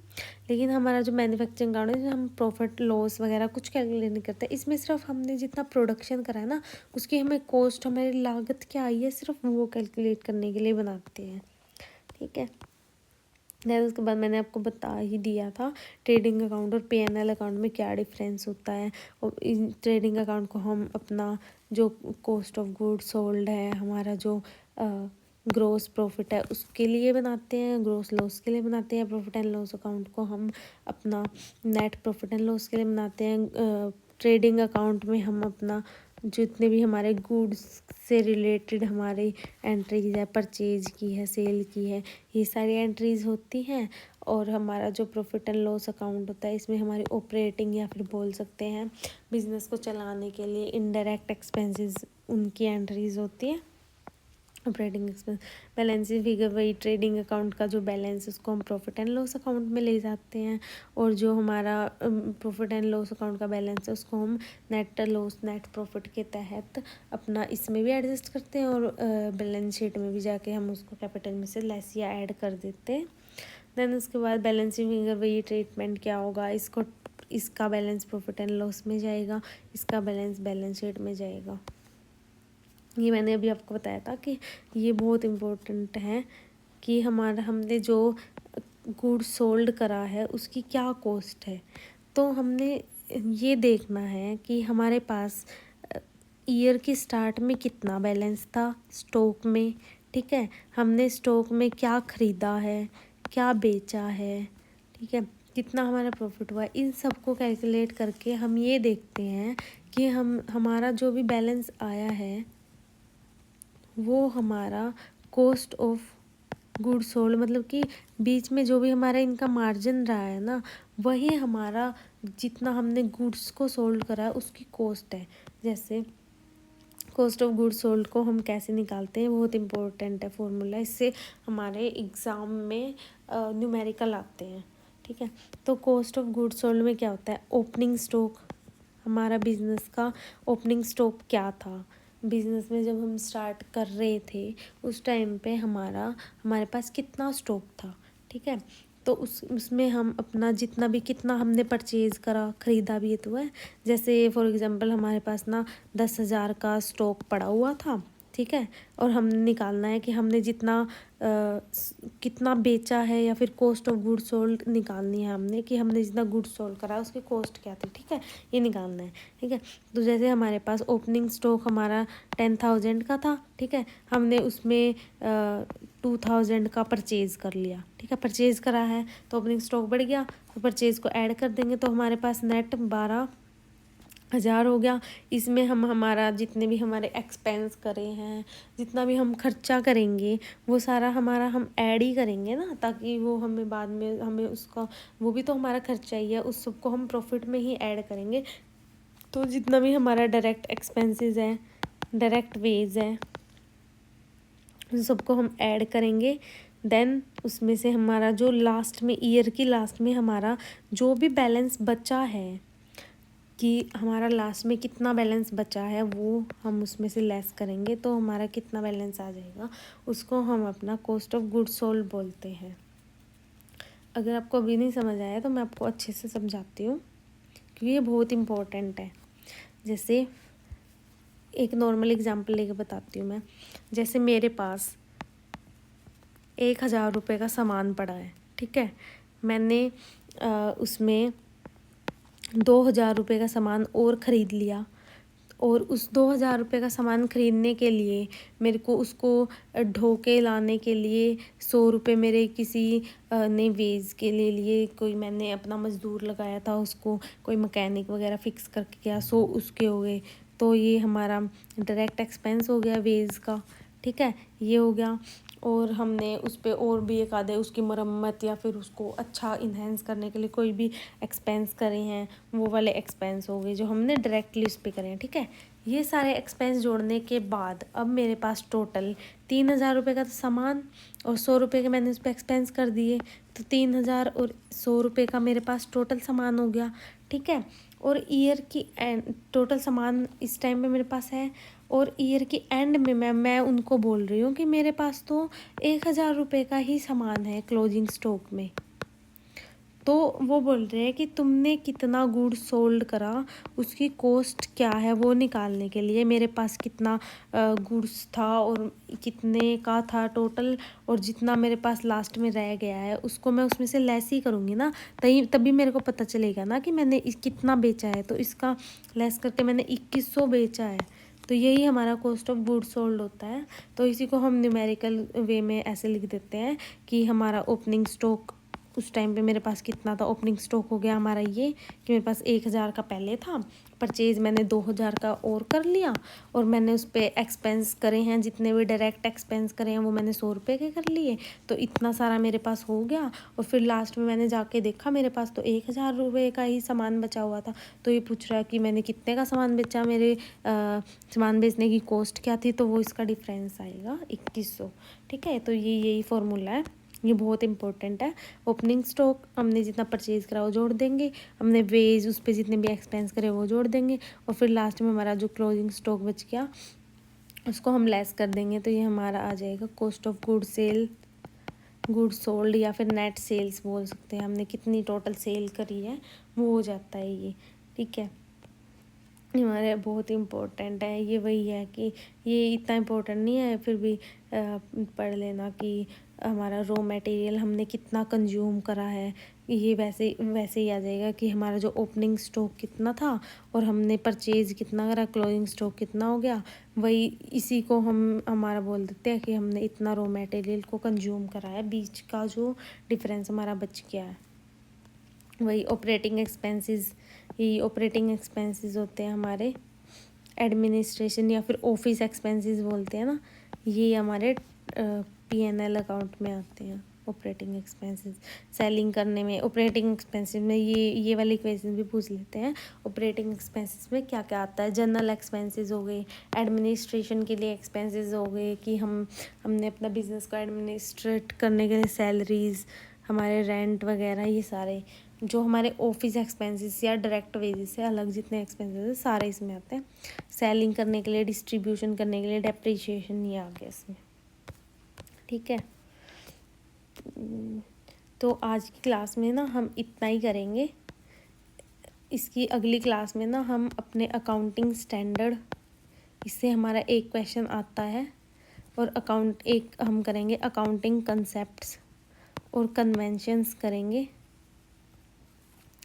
लेकिन हमारा जो मैन्युफैक्चरिंग अकाउंट है हम प्रॉफिट लॉस वगैरह कुछ कैलकुलेट नहीं करते, इसमें सिर्फ हमने जितना प्रोडक्शन करा है ना उसकी हमें कॉस्ट, हमारी लागत क्या आई है, सिर्फ वो कैलकुलेट करने के लिए बनाते हैं, ठीक है। दैन उसके बाद मैंने आपको बता ही दिया था ट्रेडिंग अकाउंट और P&L अकाउंट में क्या डिफरेंस होता है। और इन ट्रेडिंग अकाउंट को हम अपना जो कॉस्ट ऑफ गुड्स सोल्ड है, हमारा जो ग्रोस प्रॉफिट है उसके लिए बनाते हैं, ग्रोस लॉस के लिए बनाते हैं। प्रॉफिट एंड लॉस अकाउंट को हम अपना नेट प्रॉफिट एंड लॉस के लिए बनाते हैं। ट्रेडिंग अकाउंट में हम अपना जितने भी हमारे गुड्स से रिलेटेड हमारी एंट्रीज है, परचेज की है, सेल की है, ये सारी एंट्रीज होती हैं। और हमारा जो प्रॉफिट एंड लॉस अकाउंट होता है इसमें हमारी ऑपरेटिंग या फिर बोल सकते हैं बिजनेस को चलाने के लिए इनडायरेक्ट एक्सपेंसेस उनकी एंट्रीज होती हैं। ऑपरेटिंग एक्सपेंस बैलेंस फिगर वही ट्रेडिंग अकाउंट का जो बैलेंस उसको हम प्रॉफिट एंड लॉस अकाउंट में ले जाते हैं। और जो हमारा प्रॉफिट एंड लॉस अकाउंट का बैलेंस है उसको हम नेट लॉस नेट प्रॉफिट के तहत अपना इसमें भी एडजस्ट करते हैं और बैलेंस शीट में भी जाके हम उसको कैपिटल में से लेस या ऐड कर देते हैं। देन उसके बाद बैलेंसिंग फिगर वही ट्रीटमेंट क्या होगा, इसको इसका बैलेंस प्रॉफिट एंड लॉस में जाएगा, इसका बैलेंस शीट में जाएगा। ये मैंने अभी आपको बताया था कि ये बहुत इम्पोर्टेंट है कि हमारा हमने जो गुड सोल्ड करा है उसकी क्या कॉस्ट है। तो हमने ये देखना है कि हमारे पास ईयर की स्टार्ट में कितना बैलेंस था स्टॉक में, ठीक है। हमने स्टॉक में क्या ख़रीदा है, क्या बेचा है, ठीक है, कितना हमारा प्रॉफिट हुआ, इन सब को कैलकुलेट करके हम ये देखते हैं कि हमारा जो भी बैलेंस आया है वो हमारा कॉस्ट ऑफ गुड सोल्ड, मतलब कि बीच में जो भी हमारा इनका मार्जिन रहा है ना वही हमारा जितना हमने गुड्स को सोल्ड करा है उसकी कॉस्ट है। जैसे कॉस्ट ऑफ गुड सोल्ड को हम कैसे निकालते हैं, बहुत इंपॉर्टेंट है फॉर्मूला, इससे हमारे एग्ज़ाम में न्यूमेरिकल आते हैं, ठीक है। तो कॉस्ट ऑफ गुड सोल्ड में क्या होता है, ओपनिंग स्टॉक, हमारा बिजनेस का ओपनिंग स्टॉक क्या था, बिज़नेस में जब हम स्टार्ट कर रहे थे उस टाइम पे हमारे पास कितना स्टॉक था, ठीक है। तो उसमें हम अपना जितना भी कितना हमने परचेज़ करा, ख़रीदा भी तो है। जैसे फॉर एग्ज़ाम्पल हमारे पास ना 10,000 का स्टॉक पड़ा हुआ था, ठीक है। और हमने निकालना है कि हमने जितना कितना बेचा है, या फिर कॉस्ट ऑफ गुड सोल्ड निकालनी है हमने, कि हमने जितना गुड सोल्ड करा उसकी कॉस्ट क्या थी। ठीक है, ये निकालना है। ठीक है, तो जैसे हमारे पास ओपनिंग स्टॉक हमारा 10,000 का था। ठीक है, हमने उसमें 2,000 का परचेज़ कर लिया। ठीक है, परचेज़ करा है तो ओपनिंग स्टॉक बढ़ गया, तो परचेज़ को ऐड कर देंगे तो हमारे पास नेट 12,000 हो गया। इसमें हम हमारा जितने भी हमारे एक्सपेंस करे हैं, जितना भी हम खर्चा करेंगे, वो सारा हमारा हम ऐड ही करेंगे ना, ताकि वो हमें बाद में हमें उसका, वो भी तो हमारा खर्चा ही है, उस सबको हम प्रॉफिट में ही ऐड करेंगे। तो जितना भी हमारा डायरेक्ट एक्सपेंसेस है, डायरेक्ट वेज है, उन सबको हम ऐड करेंगे। देन उसमें से हमारा जो लास्ट में, ईयर की लास्ट में हमारा जो भी बैलेंस बचा है, कि हमारा लास्ट में कितना बैलेंस बचा है, वो हम उसमें से लेस करेंगे, तो हमारा कितना बैलेंस आ जाएगा, उसको हम अपना कॉस्ट ऑफ गुड सोल्ड बोलते हैं। अगर आपको अभी नहीं समझ आया तो मैं आपको अच्छे से समझाती हूँ, क्योंकि ये बहुत इम्पोर्टेंट है। जैसे एक नॉर्मल एग्जांपल लेके बताती हूँ मैं। जैसे मेरे पास 1,000 रुपये का सामान पड़ा है। ठीक है, मैंने उसमें 2,000 रुपये का सामान और ख़रीद लिया, और उस 2,000 रुपये का सामान ख़रीदने के लिए मेरे को उसको ढो के लाने के लिए 100 रुपये मेरे किसी ने वेज के ले लिए। कोई मैंने अपना मज़दूर लगाया था, उसको कोई मैकेनिक वगैरह फ़िक्स करके गया, 100 उसके हो गए। तो ये हमारा डायरेक्ट एक्सपेंस हो गया वेज का। ठीक है, ये हो गया। और हमने उस पर और भी एक आधे उसकी मरम्मत या फिर उसको अच्छा इन्हेंस करने के लिए कोई भी एक्सपेंस करे हैं, वो वाले एक्सपेंस हो गए जो हमने डायरेक्टली उस पर करे हैं। ठीक है, ये सारे एक्सपेंस जोड़ने के बाद अब मेरे पास टोटल 3,000 रुपये का तो सामान और 100 रुपये के मैंने उस पर एक्सपेंस कर दिए, तो 3,000 और 100 रुपये का मेरे पास टोटल सामान हो गया। ठीक है, और ईयर की एंड टोटल सामान इस टाइम पे मेरे पास है, और ईयर के एंड में मैं उनको बोल रही हूँ कि मेरे पास तो 1,000 रुपये का ही सामान है क्लोजिंग स्टॉक में। तो वो बोल रहे हैं कि तुमने कितना गुड सोल्ड करा, उसकी कॉस्ट क्या है, वो निकालने के लिए मेरे पास कितना गुड्स था और कितने का था टोटल, और जितना मेरे पास लास्ट में रह गया है उसको मैं उसमें से लेस ही करूँगी ना, तभी मेरे को पता चलेगा ना कि मैंने कितना बेचा है। तो इसका लेस करके मैंने 2,100 बेचा है, तो यही हमारा कॉस्ट ऑफ गुड सोल्ड होता है। तो इसी को हम न्यूमेरिकल वे में ऐसे लिख देते हैं कि हमारा ओपनिंग स्टॉक उस टाइम पे मेरे पास कितना था, ओपनिंग स्टॉक हो गया हमारा ये कि मेरे पास 1,000 का पहले था, परचेज़ मैंने 2,000 का और कर लिया, और मैंने उस पर एक्सपेंस करे हैं, जितने भी डायरेक्ट एक्सपेंस करे हैं वो मैंने 100 रुपये के कर लिए, तो इतना सारा मेरे पास हो गया। और फिर लास्ट में मैंने जाके देखा मेरे पास तो 1,000 रुपये का ही सामान बचा हुआ था। तो ये पूछ रहा है कि मैंने कितने का सामान बेचा, मेरे सामान बेचने की कॉस्ट क्या थी, तो वो इसका डिफरेंस आएगा 2,100। ठीक है, तो ये यही फॉर्मूला है, ये बहुत इंपॉर्टेंट है। ओपनिंग स्टॉक हमने जितना परचेज़ करा वो जोड़ देंगे, हमने वेज उस पर जितने भी एक्सपेंस करे वो जोड़ देंगे, और फिर लास्ट में हमारा जो क्लोजिंग स्टॉक बच गया उसको हम लेस कर देंगे। तो ये हमारा आ जाएगा कॉस्ट ऑफ गुड सोल्ड, या फिर नेट सेल्स बोल सकते हैं। हमने कितनी टोटल सेल करी है वो हो जाता है ये। ठीक है, हमारे बहुत इम्पोर्टेंट है ये। वही है कि ये इतना इम्पोर्टेंट नहीं है, फिर भी पढ़ लेना कि हमारा रॉ मटेरियल हमने कितना कंज्यूम करा है। ये वैसे ही आ जाएगा कि हमारा जो ओपनिंग स्टॉक कितना था और हमने परचेज़ कितना करा, क्लोजिंग स्टॉक कितना हो गया, वही इसी को हम हमारा बोल देते हैं कि हमने इतना रॉ मटेरियल को कंज्यूम करा है, बीच का जो डिफरेंस हमारा बच गया है। वही ऑपरेटिंग एक्सपेंसेस, यही ऑपरेटिंग एक्सपेंसेस होते हैं हमारे, एडमिनिस्ट्रेशन या फिर ऑफिस एक्सपेंसेस बोलते हैं ना, ये हमारे P&L अकाउंट में आते हैं। ऑपरेटिंग एक्सपेंसेस सेलिंग करने में, ऑपरेटिंग एक्सपेंसेस में ये वाले क्वेश्चन भी पूछ लेते हैं। ऑपरेटिंग एक्सपेंसेस में क्या क्या आता है, जनरल एक्सपेंसेस हो गए, एडमिनिस्ट्रेशन के लिए एक्सपेंसेस हो गए कि हमने अपना बिजनेस को एडमिनिस्ट्रेट करने के लिए सैलरीज, हमारे रेंट वगैरह, ये सारे जो हमारे ऑफिस एक्सपेंसेस या डायरेक्ट वेजेस से अलग जितने एक्सपेंसेस हैं सारे इसमें आते हैं। सेलिंग करने के लिए, डिस्ट्रीब्यूशन करने के लिए डेप्रिसिएशन, ये आ गया इसमें। ठीक है, तो आज की क्लास में ना हम इतना ही करेंगे। इसकी अगली क्लास में ना हम अपने अकाउंटिंग स्टैंडर्ड इससे हमारा एक क्वेश्चन आता है। और एक हम करेंगे अकाउंटिंग कंसेप्ट्स और कन्वेंशंस करेंगे,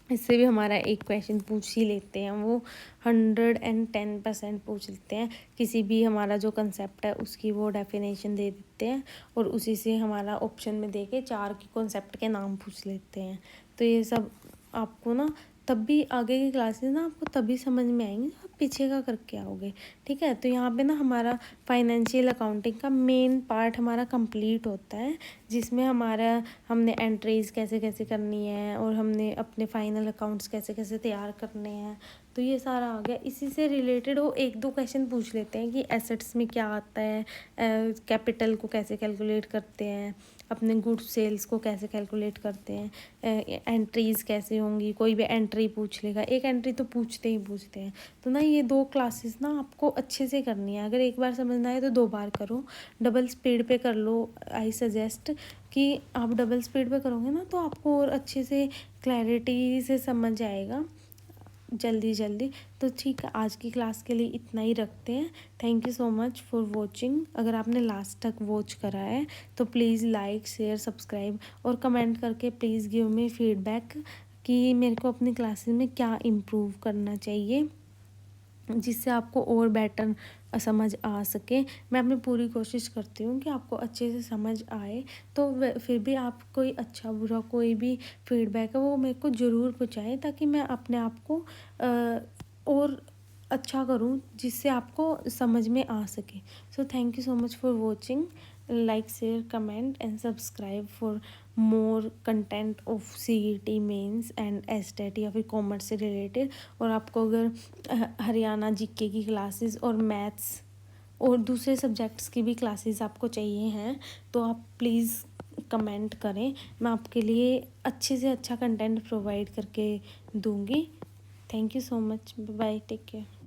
इससे भी हमारा एक क्वेश्चन पूछ ही लेते हैं, वो 110% पूछ लेते हैं। किसी भी हमारा जो कंसेप्ट है उसकी वो डेफिनेशन दे देते हैं और उसी से हमारा ऑप्शन में दे के 4 के कॉन्सेप्ट के नाम पूछ लेते हैं। तो ये सब आपको ना तब भी आगे की क्लासेस ना आपको तभी समझ में आएंगी जब आप पीछे का करके आओगे, ठीक है। तो यहाँ पे ना हमारा फाइनेंशियल अकाउंटिंग का मेन पार्ट हमारा कंप्लीट होता है, जिसमें हमने एंट्रीज कैसे कैसे करनी है और हमने अपने फाइनल अकाउंट्स कैसे कैसे तैयार करने हैं। तो ये सारा आ गया। इसी से रिलेटेड वो 1-2 क्वेश्चन पूछ लेते हैं कि एसेट्स में क्या आता है, कैपिटल को कैसे कैलकुलेट करते हैं, अपने गुड्स सेल्स को कैसे कैलकुलेट करते हैं, एंट्रीज़ कैसे होंगी, कोई भी एंट्री पूछ लेगा, एक एंट्री तो पूछते हैं। तो ना ये 2 क्लासेस ना आपको अच्छे से करनी है। अगर एक बार समझ ना आए तो 2 बार करो, डबल स्पीड पे कर लो। आई सजेस्ट कि आप डबल स्पीड पे करोगे ना तो आपको और अच्छे से क्लैरिटी से समझ आएगा जल्दी। तो ठीक है, आज की क्लास के लिए इतना ही रखते हैं। Thank you so much for watching. अगर आपने लास्ट तक वॉच करा है तो प्लीज़ लाइक शेयर सब्सक्राइब और कमेंट करके प्लीज़ गिव मी फीडबैक कि मेरे को अपनी क्लासेस में क्या इम्प्रूव करना चाहिए, जिससे आपको और बेटर समझ आ सके। मैं अपनी पूरी कोशिश करती हूँ कि आपको अच्छे से समझ आए। तो फिर भी आप कोई अच्छा बुरा कोई भी फीडबैक है वो मेरे को ज़रूर पहुँचाएं, ताकि मैं अपने आप को और अच्छा करूँ, जिससे आपको समझ में आ सके। So thank you so much for watching. Like share comment and subscribe for more content of CET mains and estate या फिर कॉमर्स से रिलेटेड। और आपको अगर हरियाणा GK की क्लासेस और मैथ्स और दूसरे सब्जेक्ट्स की भी क्लासेस आपको चाहिए हैं तो आप प्लीज़ कमेंट करें, मैं आपके लिए अच्छे से अच्छा कंटेंट प्रोवाइड करके दूँगी। Thank you so much, bye, take care.